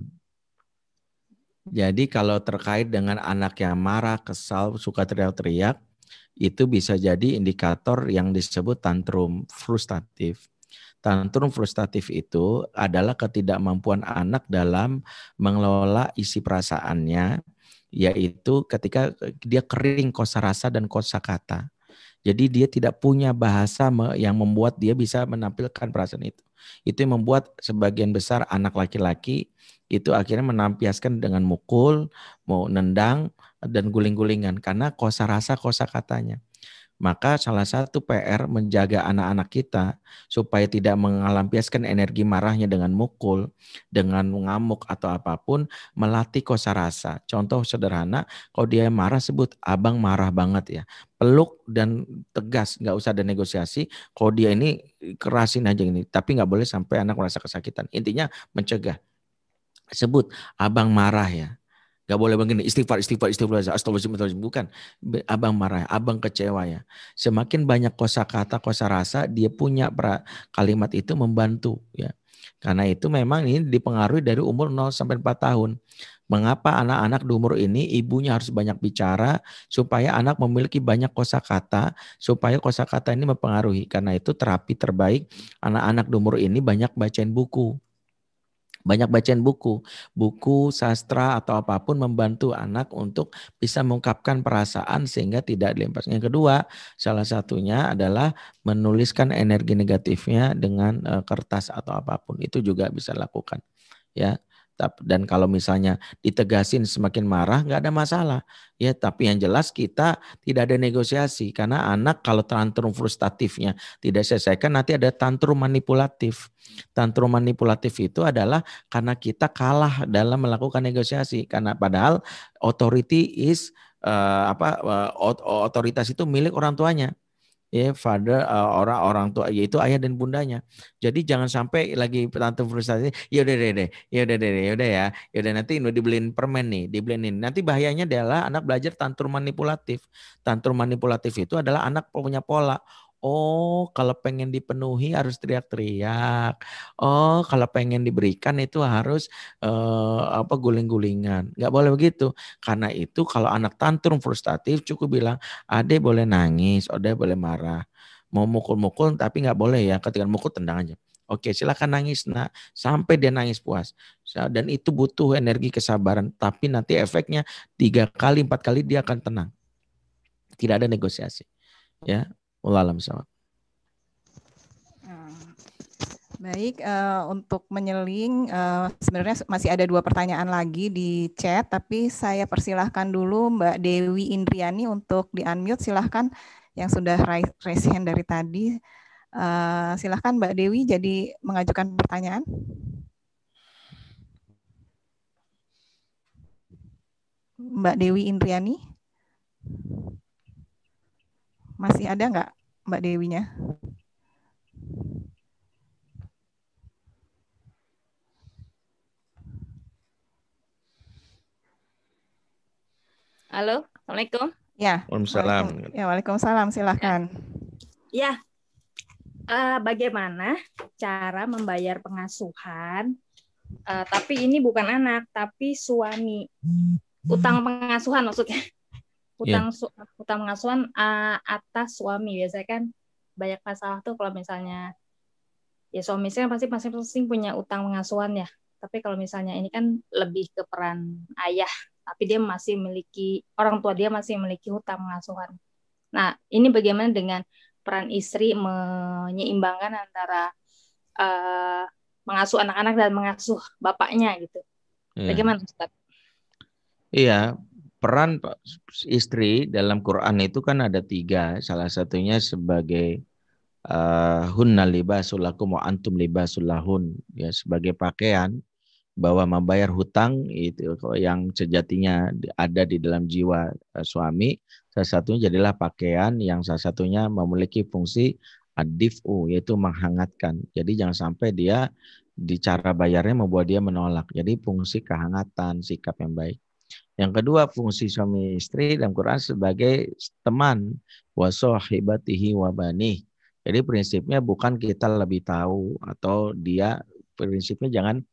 Jadi kalau terkait dengan anak yang marah, kesal, suka teriak-teriak, itu bisa jadi indikator yang disebut tantrum frustratif. Tantrum frustratif itu adalah ketidakmampuan anak dalam mengelola isi perasaannya, yaitu ketika dia kering kosarasa dan kosakata. Jadi dia tidak punya bahasa yang membuat dia bisa menampilkan perasaan itu. Itu yang membuat sebagian besar anak laki-laki itu akhirnya melampiaskan dengan mukul, mau nendang, dan guling-gulingan karena kosarasa kosakatanya. Maka salah satu PR menjaga anak-anak kita supaya tidak melampiaskan energi marahnya dengan mukul, dengan mengamuk atau apapun, melatih kosarasa. Contoh sederhana, kalau dia marah sebut abang marah banget ya. Peluk dan tegas, nggak usah ada negosiasi. Kalau dia ini kerasin aja ini, tapi nggak boleh sampai anak merasa kesakitan. Intinya mencegah. Sebut abang marah ya. Gak boleh begini, istighfar, astagfirullahaladzim, bukan. Abang marah, abang kecewa ya. Semakin banyak kosakata, kosarasa, dia punya kalimat itu membantu ya. Karena itu memang ini dipengaruhi dari umur 0 sampai 4 tahun. Mengapa anak-anak di umur ini ibunya harus banyak bicara supaya anak memiliki banyak kosakata, supaya kosakata ini mempengaruhi. Karena itu terapi terbaik anak-anak di umur ini banyak bacain buku. Banyak bacain buku sastra atau apapun membantu anak untuk bisa mengungkapkan perasaan sehingga tidak dilempar. Yang kedua, salah satunya adalah menuliskan energi negatifnya dengan kertas atau apapun. Itu juga bisa dilakukan. Ya. Dan kalau misalnya ditegasin semakin marah nggak ada masalah ya, tapi yang jelas kita tidak ada negosiasi karena anak kalau tantrum frustratifnya tidak selesaikan nanti ada tantrum manipulatif. Tantrum manipulatif itu adalah karena kita kalah dalam melakukan negosiasi karena padahal authority is otoritas itu milik orang tuanya. Ya, father orang tua yaitu ayah dan bundanya. Jadi jangan sampai lagi tantrum frustasi, ya udah deh, ya udah nanti dibeliin permen nih, dibeliin ini. Nanti bahayanya adalah anak belajar tantrum manipulatif. Tantrum manipulatif itu adalah anak punya pola. Oh, kalau pengen dipenuhi harus teriak-teriak. Oh, kalau pengen diberikan itu harus guling-gulingan. Nggak boleh begitu. Karena itu kalau anak tantrum frustratif cukup bilang, Ade boleh nangis, Ade boleh marah. Mau mukul-mukul tapi nggak boleh ya. Ketika mukul tendang aja. Oke, silakan nangis nak sampai dia nangis puas. Dan itu butuh energi kesabaran. Tapi nanti efeknya 3 kali, 4 kali dia akan tenang. Tidak ada negosiasi. Ya, Wallahualam bishawab. Baik, untuk menyeling sebenarnya masih ada 2 pertanyaan lagi di chat, tapi saya persilahkan dulu Mbak Dewi Indriani untuk di-unmute. Silahkan yang sudah raise hand dari tadi. Silahkan Mbak Dewi jadi mengajukan pertanyaan. Mbak Dewi Indriani. Masih ada nggak Mbak Dewinya? Halo, Assalamualaikum. Ya, Waalaikumsalam. Waalaikumsalam, silakan. Ya, bagaimana cara membayar pengasuhan, tapi ini bukan anak, tapi suami. Utang pengasuhan maksudnya. Utang pengasuhan atas suami. Biasanya kan banyak masalah tuh kalau misalnya ya suami saya pasti masing-masing punya utang pengasuhan ya. Tapi kalau misalnya ini kan lebih ke peran ayah, tapi dia masih memiliki, orang tua dia masih memiliki hutang pengasuhan. Nah, ini bagaimana dengan peran istri menyeimbangkan antara mengasuh anak-anak dan mengasuh bapaknya gitu. Bagaimana Ustaz? Iya, peran istri dalam Quran itu kan ada 3. Salah satunya sebagai hunna libasul lakum wa antum libasul lahun, ya, sebagai pakaian, bahwa membayar hutang itu yang sejatinya ada di dalam jiwa suami, salah satunya jadilah pakaian yang salah satunya memiliki fungsi ad-dif'u, yaitu menghangatkan. Jadi jangan sampai dia di cara bayarnya membuat dia menolak. Jadi fungsi kehangatan, sikap yang baik. Yang kedua, fungsi suami istri dalam Quran sebagai teman, wa sahibatihi wa banih. Jadi prinsipnya bukan kita lebih tahu atau dia, prinsipnya jangan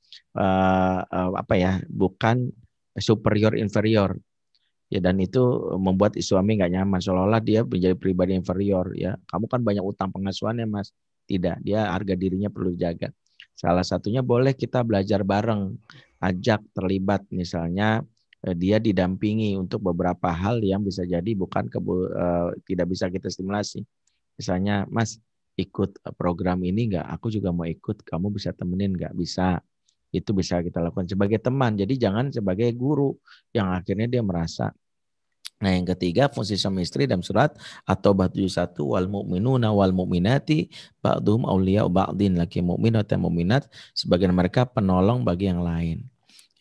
bukan superior inferior. Ya, dan itu membuat suami nggak nyaman, seolah-olah dia menjadi pribadi inferior ya. Kamu kan banyak utang pengasuhan ya Mas. Tidak, dia harga dirinya perlu dijaga. Salah satunya boleh kita belajar bareng, ajak terlibat, misalnya dia didampingi untuk beberapa hal yang bisa jadi bukan tidak bisa kita stimulasi. Misalnya, Mas ikut program ini enggak? Aku juga mau ikut, kamu bisa temenin enggak? Bisa. Itu bisa kita lakukan sebagai teman. Jadi jangan sebagai guru yang akhirnya dia merasa. Nah, yang ketiga, fungsi suami istri dalam surat At-Taubah 71, wal mu'minuna wal mu'minati ba'duhum awliya'u ba'din, laki mu'minat dan mu'minat sebagian mereka penolong bagi yang lain.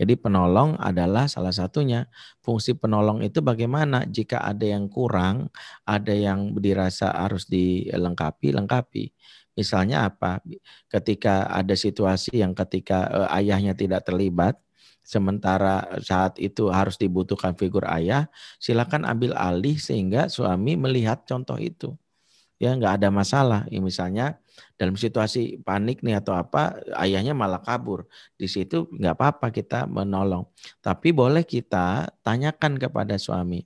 Jadi penolong adalah salah satunya. Fungsi penolong itu bagaimana? Jika ada yang kurang, ada yang dirasa harus dilengkapi, lengkapi. Misalnya apa? Ketika ada situasi yang ketika ayahnya tidak terlibat, sementara saat itu harus dibutuhkan figur ayah, silakan ambil alih sehingga suami melihat contoh itu. Ya, nggak ada masalah. Ya, misalnya dalam situasi panik nih atau apa, ayahnya malah kabur. Di situ nggak apa-apa kita menolong. Tapi boleh kita tanyakan kepada suami.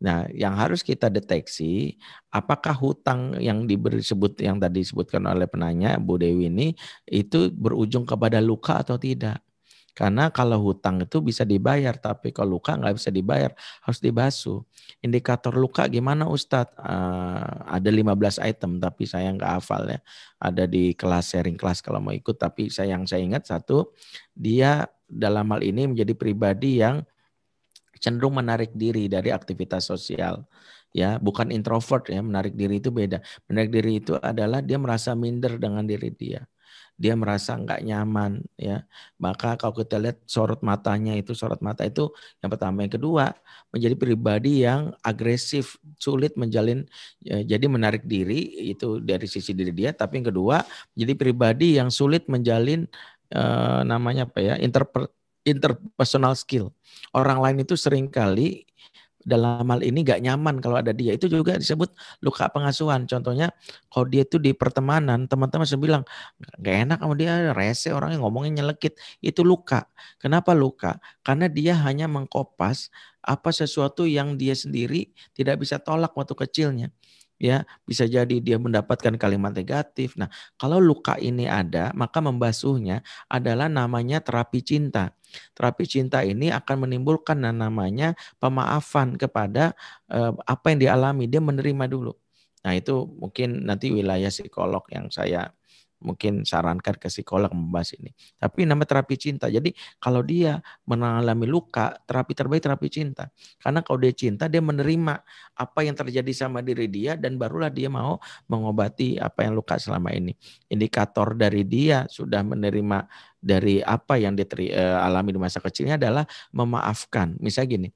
Nah, yang harus kita deteksi, apakah hutang yang disebut yang tadi disebutkan oleh penanya Bu Dewi ini itu berujung kepada luka atau tidak? Karena kalau hutang itu bisa dibayar, tapi kalau luka nggak bisa dibayar, harus dibasuh. Indikator luka gimana Ustadz? Ada 15 item, tapi saya nggak hafal ya. Ada di kelas sharing kelas kalau mau ikut, tapi yang saya ingat satu, dia dalam hal ini menjadi pribadi yang cenderung menarik diri dari aktivitas sosial. Ya, bukan introvert ya, menarik diri itu beda. Menarik diri itu adalah dia merasa minder dengan diri dia. Dia merasa nggak nyaman ya. Maka kalau kita lihat sorot mata itu yang pertama. Yang kedua, menjadi pribadi yang agresif, sulit menjalin ya, jadi menarik diri itu dari sisi diri dia, tapi yang kedua menjadi pribadi yang sulit menjalin namanya apa ya? Interpersonal skill. Orang lain itu seringkali dalam hal ini gak nyaman kalau ada dia. Itu juga disebut luka pengasuhan. Contohnya kalau dia itu di pertemanan, teman-teman bilang gak enak sama dia, rese orangnya, ngomongnya nyelekit. Itu luka. Kenapa luka? Karena dia hanya mengkopas apa sesuatu yang dia sendiri tidak bisa tolak waktu kecilnya. Ya, bisa jadi dia mendapatkan kalimat negatif. Nah, kalau luka ini ada, maka membasuhnya adalah namanya terapi cinta. Terapi cinta ini akan menimbulkan namanya pemaafan kepada apa yang dialami. Dia menerima dulu. Nah, itu mungkin nanti wilayah psikolog yang saya mungkin sarankan ke psikolog membahas ini. Tapi nama terapi cinta. Jadi kalau dia mengalami luka, terapi terbaik terapi cinta. Karena kalau dia cinta, dia menerima apa yang terjadi sama diri dia dan barulah dia mau mengobati apa yang luka selama ini. Indikator dari dia sudah menerima dari apa yang dia alami di masa kecilnya adalah memaafkan. Misalnya gini,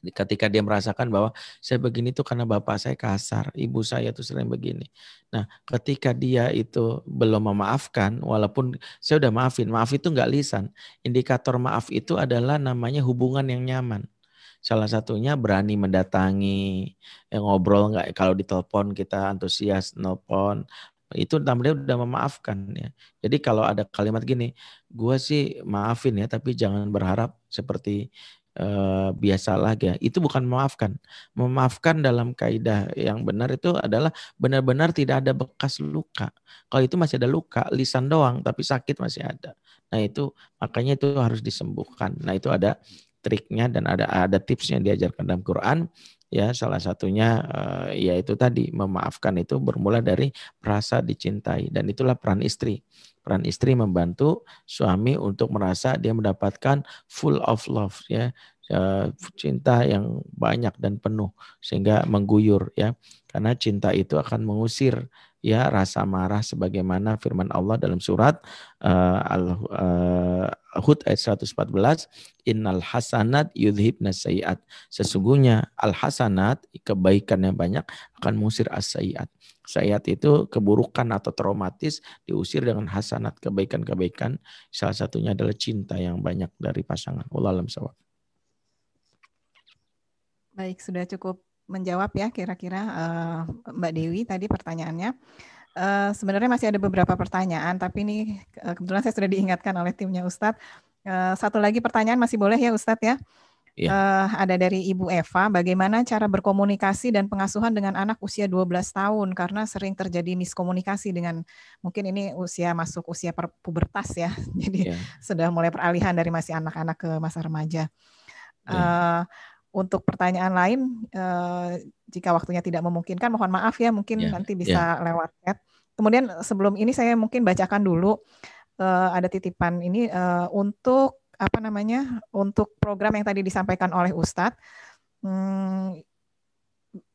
ketika dia merasakan bahwa saya begini tuh karena bapak saya kasar, ibu saya tuh sering begini. Nah, ketika dia itu belum memaafkan, walaupun saya udah maafin, maaf itu nggak lisan. Indikator maaf itu adalah namanya hubungan yang nyaman. Salah satunya berani mendatangi, ngobrol nggak, kalau ditelepon kita antusias nelpon, itu namanya udah memaafkan ya. Jadi kalau ada kalimat gini, gue sih maafin ya, tapi jangan berharap seperti biasalah ya. Itu bukan memaafkan. Memaafkan dalam kaidah yang benar itu adalah benar-benar tidak ada bekas luka. Kalau itu masih ada luka, lisan doang tapi sakit masih ada. Nah, itu makanya itu harus disembuhkan. Nah, itu ada triknya dan ada tipsnya diajarkan dalam Quran. Ya, salah satunya yaitu tadi memaafkan itu bermula dari merasa dicintai, dan itulah peran istri. Peran istri membantu suami untuk merasa dia mendapatkan full of love ya, cinta yang banyak dan penuh sehingga mengguyur ya. Karena cinta itu akan mengusir ya rasa marah, sebagaimana firman Allah dalam surat Hud ayat 114, innal hasanat yudhibnas sayiat. Sesungguhnya al hasanat, kebaikan yang banyak, akan mengusir as-sayiat. Sayiat itu keburukan atau traumatis diusir dengan hasanat, kebaikan-kebaikan. Salah satunya adalah cinta yang banyak dari pasangan. Wallahu a'lam bishawab. Baik, sudah cukup menjawab ya kira-kira Mbak Dewi tadi pertanyaannya. Sebenarnya masih ada beberapa pertanyaan, tapi ini kebetulan saya sudah diingatkan oleh timnya Ustadz. Satu lagi pertanyaan masih boleh ya Ustadz ya. Ada dari Ibu Eva, bagaimana cara berkomunikasi dan pengasuhan dengan anak usia 12 tahun karena sering terjadi miskomunikasi dengan mungkin ini masuk usia pubertas ya. Jadi sudah mulai peralihan dari masih anak-anak ke masa remaja. Untuk pertanyaan lain, jika waktunya tidak memungkinkan, mohon maaf ya, mungkin nanti bisa lewat chat. Kemudian sebelum ini saya mungkin bacakan dulu, ada titipan ini untuk untuk program yang tadi disampaikan oleh Ustadz.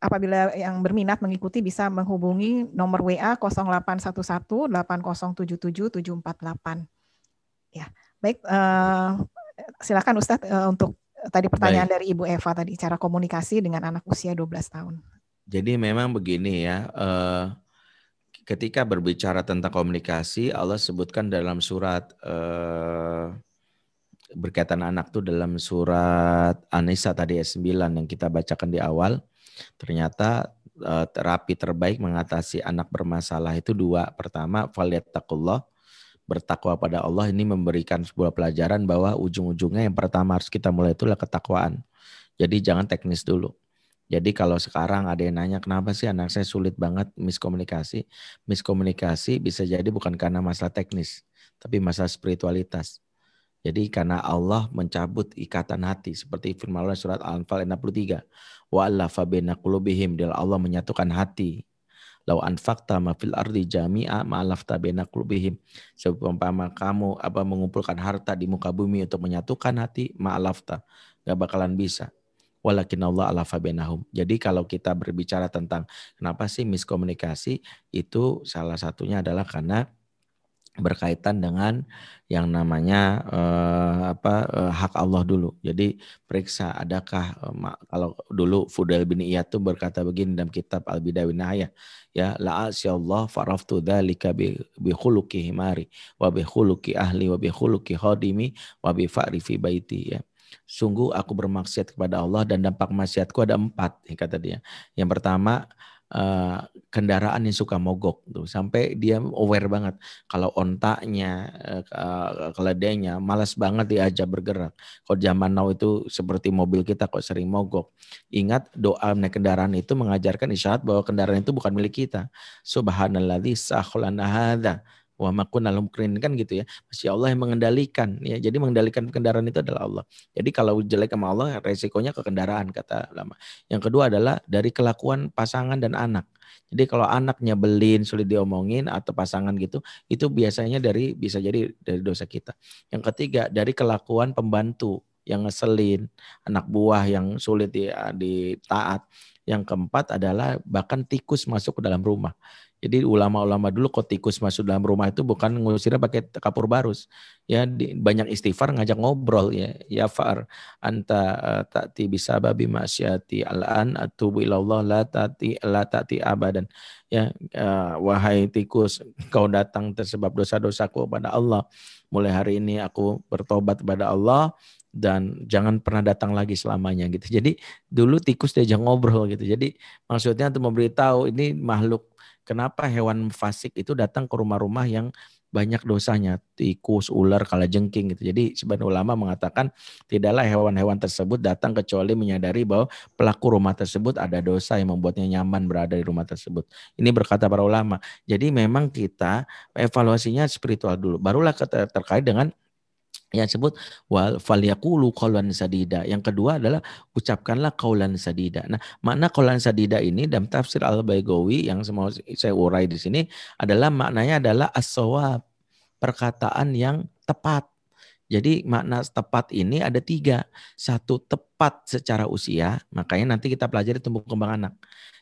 Apabila yang berminat mengikuti bisa menghubungi nomor WA 0811 8077 748. Ya, baik. Silakan Ustadz untuk tadi pertanyaan dari Ibu Eva tadi, cara komunikasi dengan anak usia 12 tahun. Jadi memang begini ya, ketika berbicara tentang komunikasi, Allah sebutkan dalam surat berkaitan anak tuh dalam surat An-Nisa tadi ayat 9 yang kita bacakan di awal. Ternyata terapi terbaik mengatasi anak bermasalah itu dua. Pertama, falyattaqullah, bertakwa pada Allah. Ini memberikan sebuah pelajaran bahwa ujung-ujungnya yang pertama harus kita mulai itulah ketakwaan. Jadi jangan teknis dulu. Jadi kalau sekarang ada yang nanya kenapa sih anak saya sulit banget miskomunikasi. Miskomunikasi bisa jadi bukan karena masalah teknis, tapi masalah spiritualitas. Jadi karena Allah mencabut ikatan hati seperti firman Allah surat Al-Anfal 63. Wa allafa baina qulubihim, Allah menyatukan hati. Lau anfaqta ma fil ardi jami'a ma alafta baina qulubihim. Seumpama kamu mengumpulkan harta di muka bumi untuk menyatukan hati, ma alafta, enggak bakalan bisa. Walakin Allah alafa bainahum. Jadi kalau kita berbicara tentang kenapa sih miskomunikasi, itu salah satunya adalah karena berkaitan dengan yang namanya hak Allah dulu. Jadi periksa adakah kalau dulu Fudail bin Iyad tuh berkata begini dalam kitab Al-Bidayah wan Nihayah, ya la asyallah faraftu dzalika bi khuluqi himari wa bi khuluqi ahli wa bi khuluqi khadimi wa bi fa'ri fi baiti, ya. Sungguh aku bermaksiat kepada Allah dan dampak maksiatku ada 4, kata dia. Yang pertama, kendaraan yang suka mogok tuh, sampai dia aware banget kalau ontaknya, keledainya malas banget diajak bergerak. Kalau zaman now itu seperti mobil kita kok sering mogok. Ingat doa naik kendaraan itu mengajarkan isyarat bahwa kendaraan itu bukan milik kita. Subhanalladzi sakhlana hadza wa ma kunna lahum muqrinin, kan gitu ya. Masya Allah yang mengendalikan, ya. Jadi mengendalikan kendaraan itu adalah Allah. Jadi kalau jelek sama Allah, resikonya ke kendaraan, kata ulama. Yang kedua adalah dari kelakuan pasangan dan anak. Jadi kalau anak nyebelin, sulit diomongin atau pasangan gitu, itu biasanya bisa jadi dari dosa kita. Yang ketiga dari kelakuan pembantu yang ngeselin, anak buah yang sulit ditaat. Yang keempat adalah bahkan tikus masuk ke dalam rumah. Jadi ulama-ulama dulu kok tikus masuk dalam rumah itu bukan ngusirnya pakai kapur barus. Ya banyak istighfar, ngajak ngobrol, ya. Ya far anta ta'ti bisababi masyati al'an atubu ilallah la ta'ti abadan. Ya wahai tikus, kau datang tersebab dosa-dosaku kepada Allah. Mulai hari ini aku bertobat kepada Allah dan jangan pernah datang lagi selamanya gitu. Jadi dulu tikus diajak ngobrol gitu. Jadi maksudnya untuk memberitahu ini makhluk. Kenapa hewan fasik itu datang ke rumah-rumah yang banyak dosanya, tikus, ular, kalajengking gitu. Jadi sebagian ulama mengatakan tidaklah hewan-hewan tersebut datang kecuali menyadari bahwa pelaku rumah tersebut ada dosa yang membuatnya nyaman berada di rumah tersebut. Ini berkata para ulama. Jadi memang kita evaluasinya spiritual dulu. Barulah terkait dengan yang disebut wal falyaqulu qaulan sadida. Yang kedua adalah ucapkanlah qaulan sadida. Nah, makna qaulan sadida ini dalam tafsir Al-Baghawi yang mau saya urai di sini adalah maknanya adalah as-shawab, perkataan yang tepat. Jadi makna tepat ini ada 3. Satu, tepat secara usia, makanya nanti kita pelajari tumbuh kembang anak.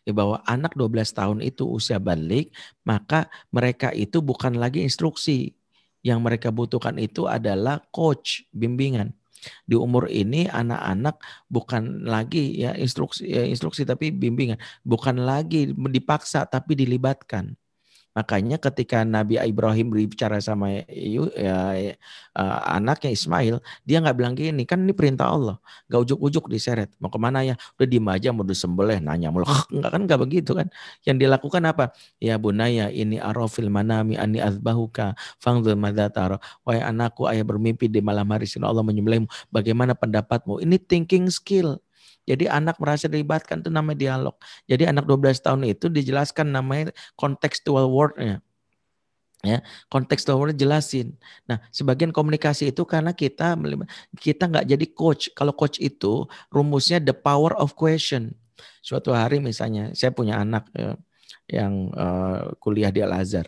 Ya, bahwa anak 12 tahun itu usia balik, maka mereka itu bukan lagi instruksi. Yang mereka butuhkan itu adalah coach, bimbingan. Di umur ini anak-anak bukan lagi ya instruksi tapi bimbingan. Bukan lagi dipaksa tapi dilibatkan. Makanya ketika Nabi Ibrahim berbicara sama anaknya Ismail, dia nggak bilang gini, kan ini perintah Allah, nggak ujuk-ujuk diseret. Mau kemana ya? Udah diem aja, mau disembelih, nanya mulu, nggak begitu kan? Yang dilakukan apa? Ya bunaya ini arafil manami ani azbahuka fangzur madza tara. Wahai anakku, ayah bermimpi di malam hari sini Allah menyembelihmu. Bagaimana pendapatmu? Ini thinking skill. Jadi anak merasa dilibatkan itu namanya dialog. Jadi anak 12 tahun itu dijelaskan namanya contextual word-nya. Ya, contextual word jelasin. Nah, sebagian komunikasi itu karena kita nggak jadi coach. Kalau coach itu rumusnya the power of question. Suatu hari misalnya saya punya anak yang kuliah di Al-Azhar.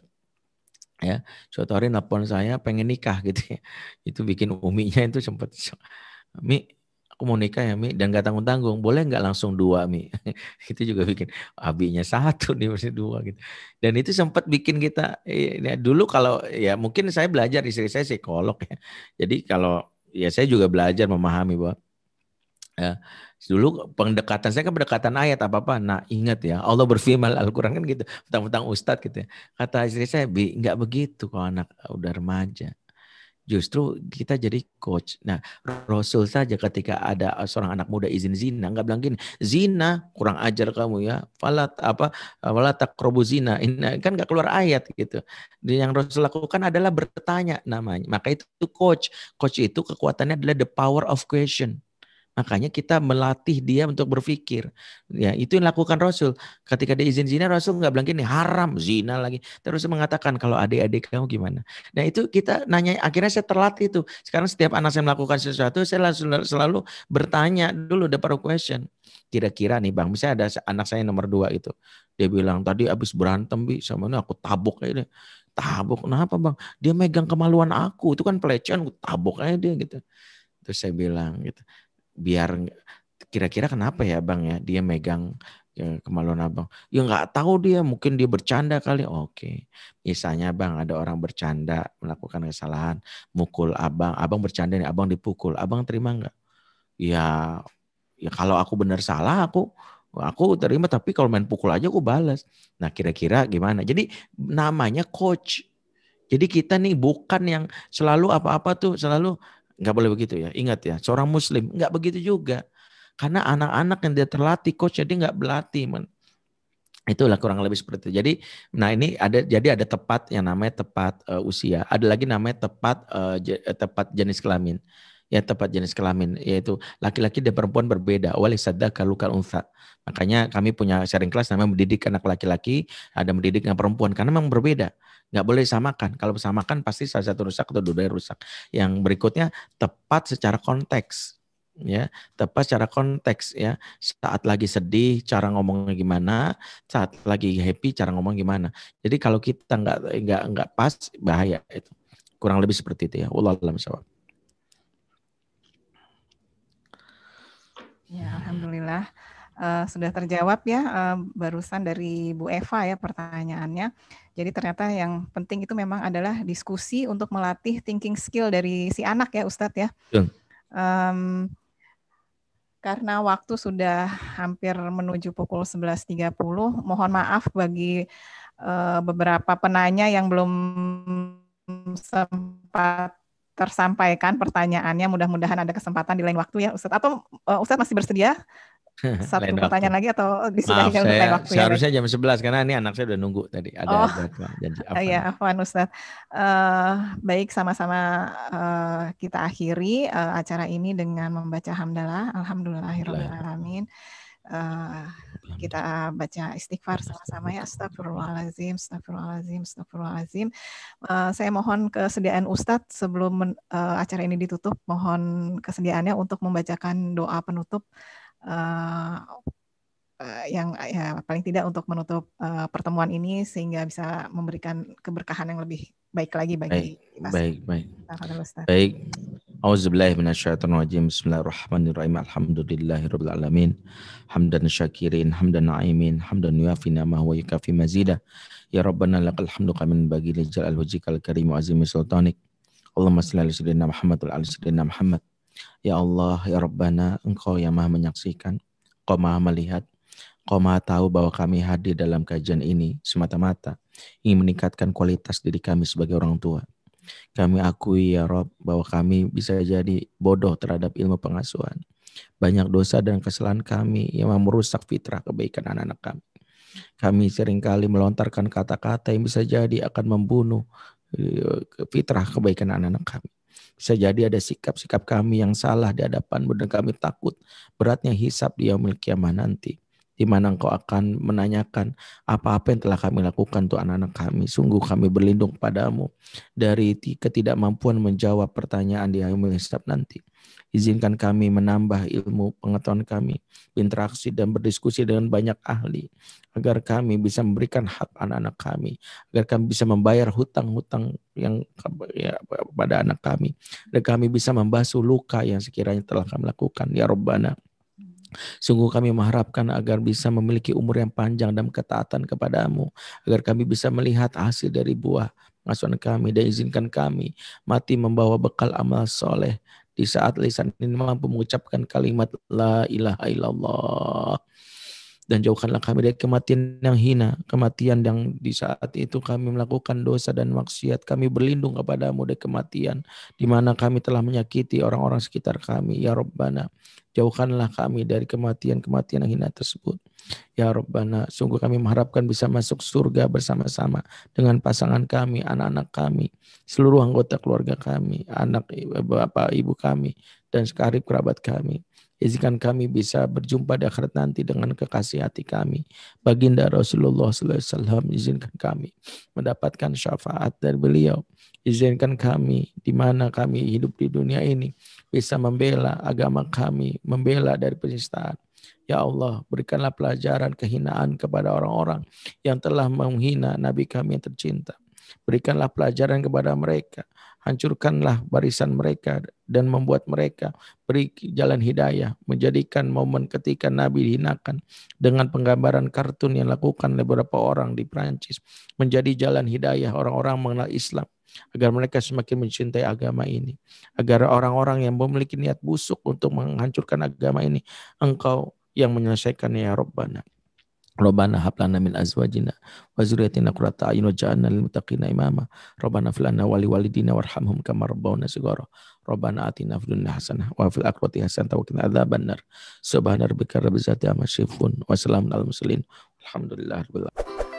Ya, suatu hari nelpon saya pengen nikah gitu ya. Itu bikin uminya itu sempat, Mi, aku mau nikah ya Mi, dan gak tanggung-tanggung, boleh nggak langsung 2 Mi? Itu juga bikin abinya 1 nih mesti 2 gitu. Dan itu sempat bikin kita dulu kalau ya mungkin saya belajar, istri saya psikolog ya. Jadi kalau ya saya juga belajar memahami bahwa ya, dulu pendekatan saya kan pendekatan ayat apa-apa. Nah ingat ya, Allah berfirman Al-Quran kan gitu, tentang ustadz gitu ya. Kata istri saya, Bi, nggak begitu kalau anak udah remaja. Justru kita jadi coach. Nah, Rasul saja ketika ada seorang anak muda izin zina, nggak bilang gini, zina kurang ajar kamu ya, falat taqrabu zina. Ini kan nggak keluar ayat gitu. Dan yang Rasul lakukan adalah bertanya namanya. Maka itu coach. Coach itu kekuatannya adalah the power of question. Makanya kita melatih dia untuk berpikir. Ya, itu yang lakukan Rasul. Ketika dia izin zina, Rasul nggak bilang gini, haram zina lagi. Terus mengatakan kalau adik-adik kamu gimana. Nah itu kita nanya, akhirnya saya terlatih itu. Sekarang setiap anak saya melakukan sesuatu, saya selalu bertanya dulu, the power question. Kira-kira nih Bang, misalnya ada anak saya nomor 2 itu. Dia bilang, tadi abis berantem Bi, sama ini aku tabok aja deh. Tabok, kenapa Bang? Dia megang kemaluan aku, itu kan pelecehan, aku tabok aja dia gitu. Terus saya bilang gitu, biar kira-kira kenapa ya Bang ya dia megang kemaluan abang? Ya nggak tahu dia, mungkin dia bercanda kali. Oke, misalnya Bang ada orang bercanda melakukan kesalahan, mukul abang bercanda nih, abang dipukul, abang terima nggak? Ya kalau aku benar salah aku terima, tapi kalau main pukul aja aku balas. Nah kira-kira gimana? Jadi namanya coach. Jadi kita nih bukan yang selalu apa-apa tuh selalu nggak boleh begitu ya. Ingat ya, seorang muslim nggak begitu juga. Karena anak-anak yang dia terlatih, coach jadi nggak berlatih. Itulah kurang lebih seperti itu. Jadi, nah ini ada tepat yang namanya tepat usia. Ada lagi namanya tepat jenis kelamin. Ya tepat jenis kelamin, yaitu laki-laki dan perempuan berbeda. Walisadaka lukal untha. Makanya kami punya sharing class namanya mendidik anak laki-laki, ada mendidik anak perempuan karena memang berbeda. Nggak boleh disamakan. Kalau disamakan pasti salah satu rusak atau dua-duanya rusak. Yang berikutnya tepat secara konteks. Ya, tepat secara konteks ya. Saat lagi sedih cara ngomongnya gimana, saat lagi happy cara ngomong gimana. Jadi kalau kita nggak pas bahaya itu. Kurang lebih seperti itu ya. Wallahu a'lam bishawab. Ya, alhamdulillah sudah terjawab ya barusan dari Bu Eva ya pertanyaannya. Jadi ternyata yang penting itu memang adalah diskusi untuk melatih thinking skill dari si anak ya Ustadz ya. Karena waktu sudah hampir menuju pukul 11.30, mohon maaf bagi beberapa penanya yang belum sempat tersampaikan pertanyaannya. Mudah-mudahan ada kesempatan di lain waktu ya Ustadz. Atau Ustadz masih bersedia satu pertanyaan lagi atau disudahi untuk lain waktu? Seharusnya jam 11 karena ini anak saya udah nunggu tadi. Ada janji. Ya, afwan Ustadz. Baik, sama-sama kita akhiri acara ini dengan membaca hamdalah. Alhamdulillahirrahmanirrahim. Kita baca istighfar sama-sama ya. Astagfirullahaladzim, astagfirullahaladzim, astagfirullahaladzim. Saya mohon kesediaan Ustadz sebelum acara ini ditutup, mohon kesediaannya untuk membacakan doa penutup yang ya paling tidak untuk menutup pertemuan ini sehingga bisa memberikan keberkahan yang lebih baik lagi bagi kita. Baik. Auzubillahi minasyaitonir rajim. Bismillahirrahmanirrahim. Alhamdulillahirabbil alamin. Hamdan syakirin, hamdan na'imin, hamdan yuafi ni'amahu wa yukafi mazida. Ya Rabbana lakal hamdu kamin bagi li jalal wajhikal karim wa azimi sultanik. Allahumma shalli ala sayyidina Muhammad wa ala sayyidina Muhammad. Ya Allah, ya Rabbana, Engkau yang Maha menyaksikan, Engkau Maha melihat, Engkau Maha tahu bahwa kami hadir dalam kajian ini semata-mata ingin meningkatkan kualitas diri kami sebagai orang tua. Kami akui ya Rob bahwa kami bisa jadi bodoh terhadap ilmu pengasuhan. Banyak dosa dan kesalahan kami yang merusak fitrah kebaikan anak-anak kami. Kami seringkali melontarkan kata-kata yang bisa jadi akan membunuh fitrah kebaikan anak-anak kami. Bisa jadi ada sikap-sikap kami yang salah di hadapan-Mu dan kami takut beratnya hisab di yaumil qiyamah nanti, di mana Engkau akan menanyakan apa-apa yang telah kami lakukan untuk anak-anak kami. Sungguh kami berlindung padamu dari ketidakmampuan menjawab pertanyaan di yaumil hisab nanti. Izinkan kami menambah ilmu pengetahuan kami, berinteraksi dan berdiskusi dengan banyak ahli, agar kami bisa memberikan hak anak-anak kami, agar kami bisa membayar hutang-hutang yang pada anak kami, dan kami bisa membasuh luka yang sekiranya telah kami lakukan. Ya Rabbana, sungguh kami mengharapkan agar bisa memiliki umur yang panjang dan ketaatan kepadamu, agar kami bisa melihat hasil dari buah pengasuhan kami, dan izinkan kami mati membawa bekal amal soleh di saat lisan ini mampu mengucapkan kalimat la ilaha illallah. Dan jauhkanlah kami dari kematian yang hina, kematian yang di saat itu kami melakukan dosa dan maksiat. Kami berlindung kepadamu dari kematian di mana kami telah menyakiti orang-orang sekitar kami. Ya Rabbana, jauhkanlah kami dari kematian-kematian yang hina tersebut. Ya Rabbana, sungguh kami mengharapkan bisa masuk surga bersama-sama dengan pasangan kami, anak-anak kami, seluruh anggota keluarga kami, anak bapak ibu kami, dan sekarib kerabat kami. Izinkan kami bisa berjumpa di akhirat nanti dengan kekasih hati kami, baginda Rasulullah SAW. Izinkan kami mendapatkan syafaat dari beliau. Izinkan kami di mana kami hidup di dunia ini bisa membela agama kami, membela dari penistaan. Ya Allah, berikanlah pelajaran kehinaan kepada orang-orang yang telah menghina Nabi kami yang tercinta. Berikanlah pelajaran kepada mereka. Hancurkanlah barisan mereka dan membuat mereka beri jalan hidayah. Menjadikan momen ketika Nabi dihinakan dengan penggambaran kartun yang dilakukan oleh beberapa orang di Prancis menjadi jalan hidayah orang-orang mengenal Islam, agar mereka semakin mencintai agama ini. Agar orang-orang yang memiliki niat busuk untuk menghancurkan agama ini, Engkau yang menyelesaikannya ya Rabbana. Rabbana hab lana min azwajina wa dzurriyyatina qurrata a'yun waj'alna lil muttaqina imama. Rabbana fil lana wa liwalidina warhamhum kama rabbawna shighara. Rabbana atina fid dunya hasanah wa fil akhirati hasanah wa qina adzabannar. Subhana rabbika rabbil izzati amma yasifun wa salamun alal mursalin. Alhamdulillahirabbil alamin.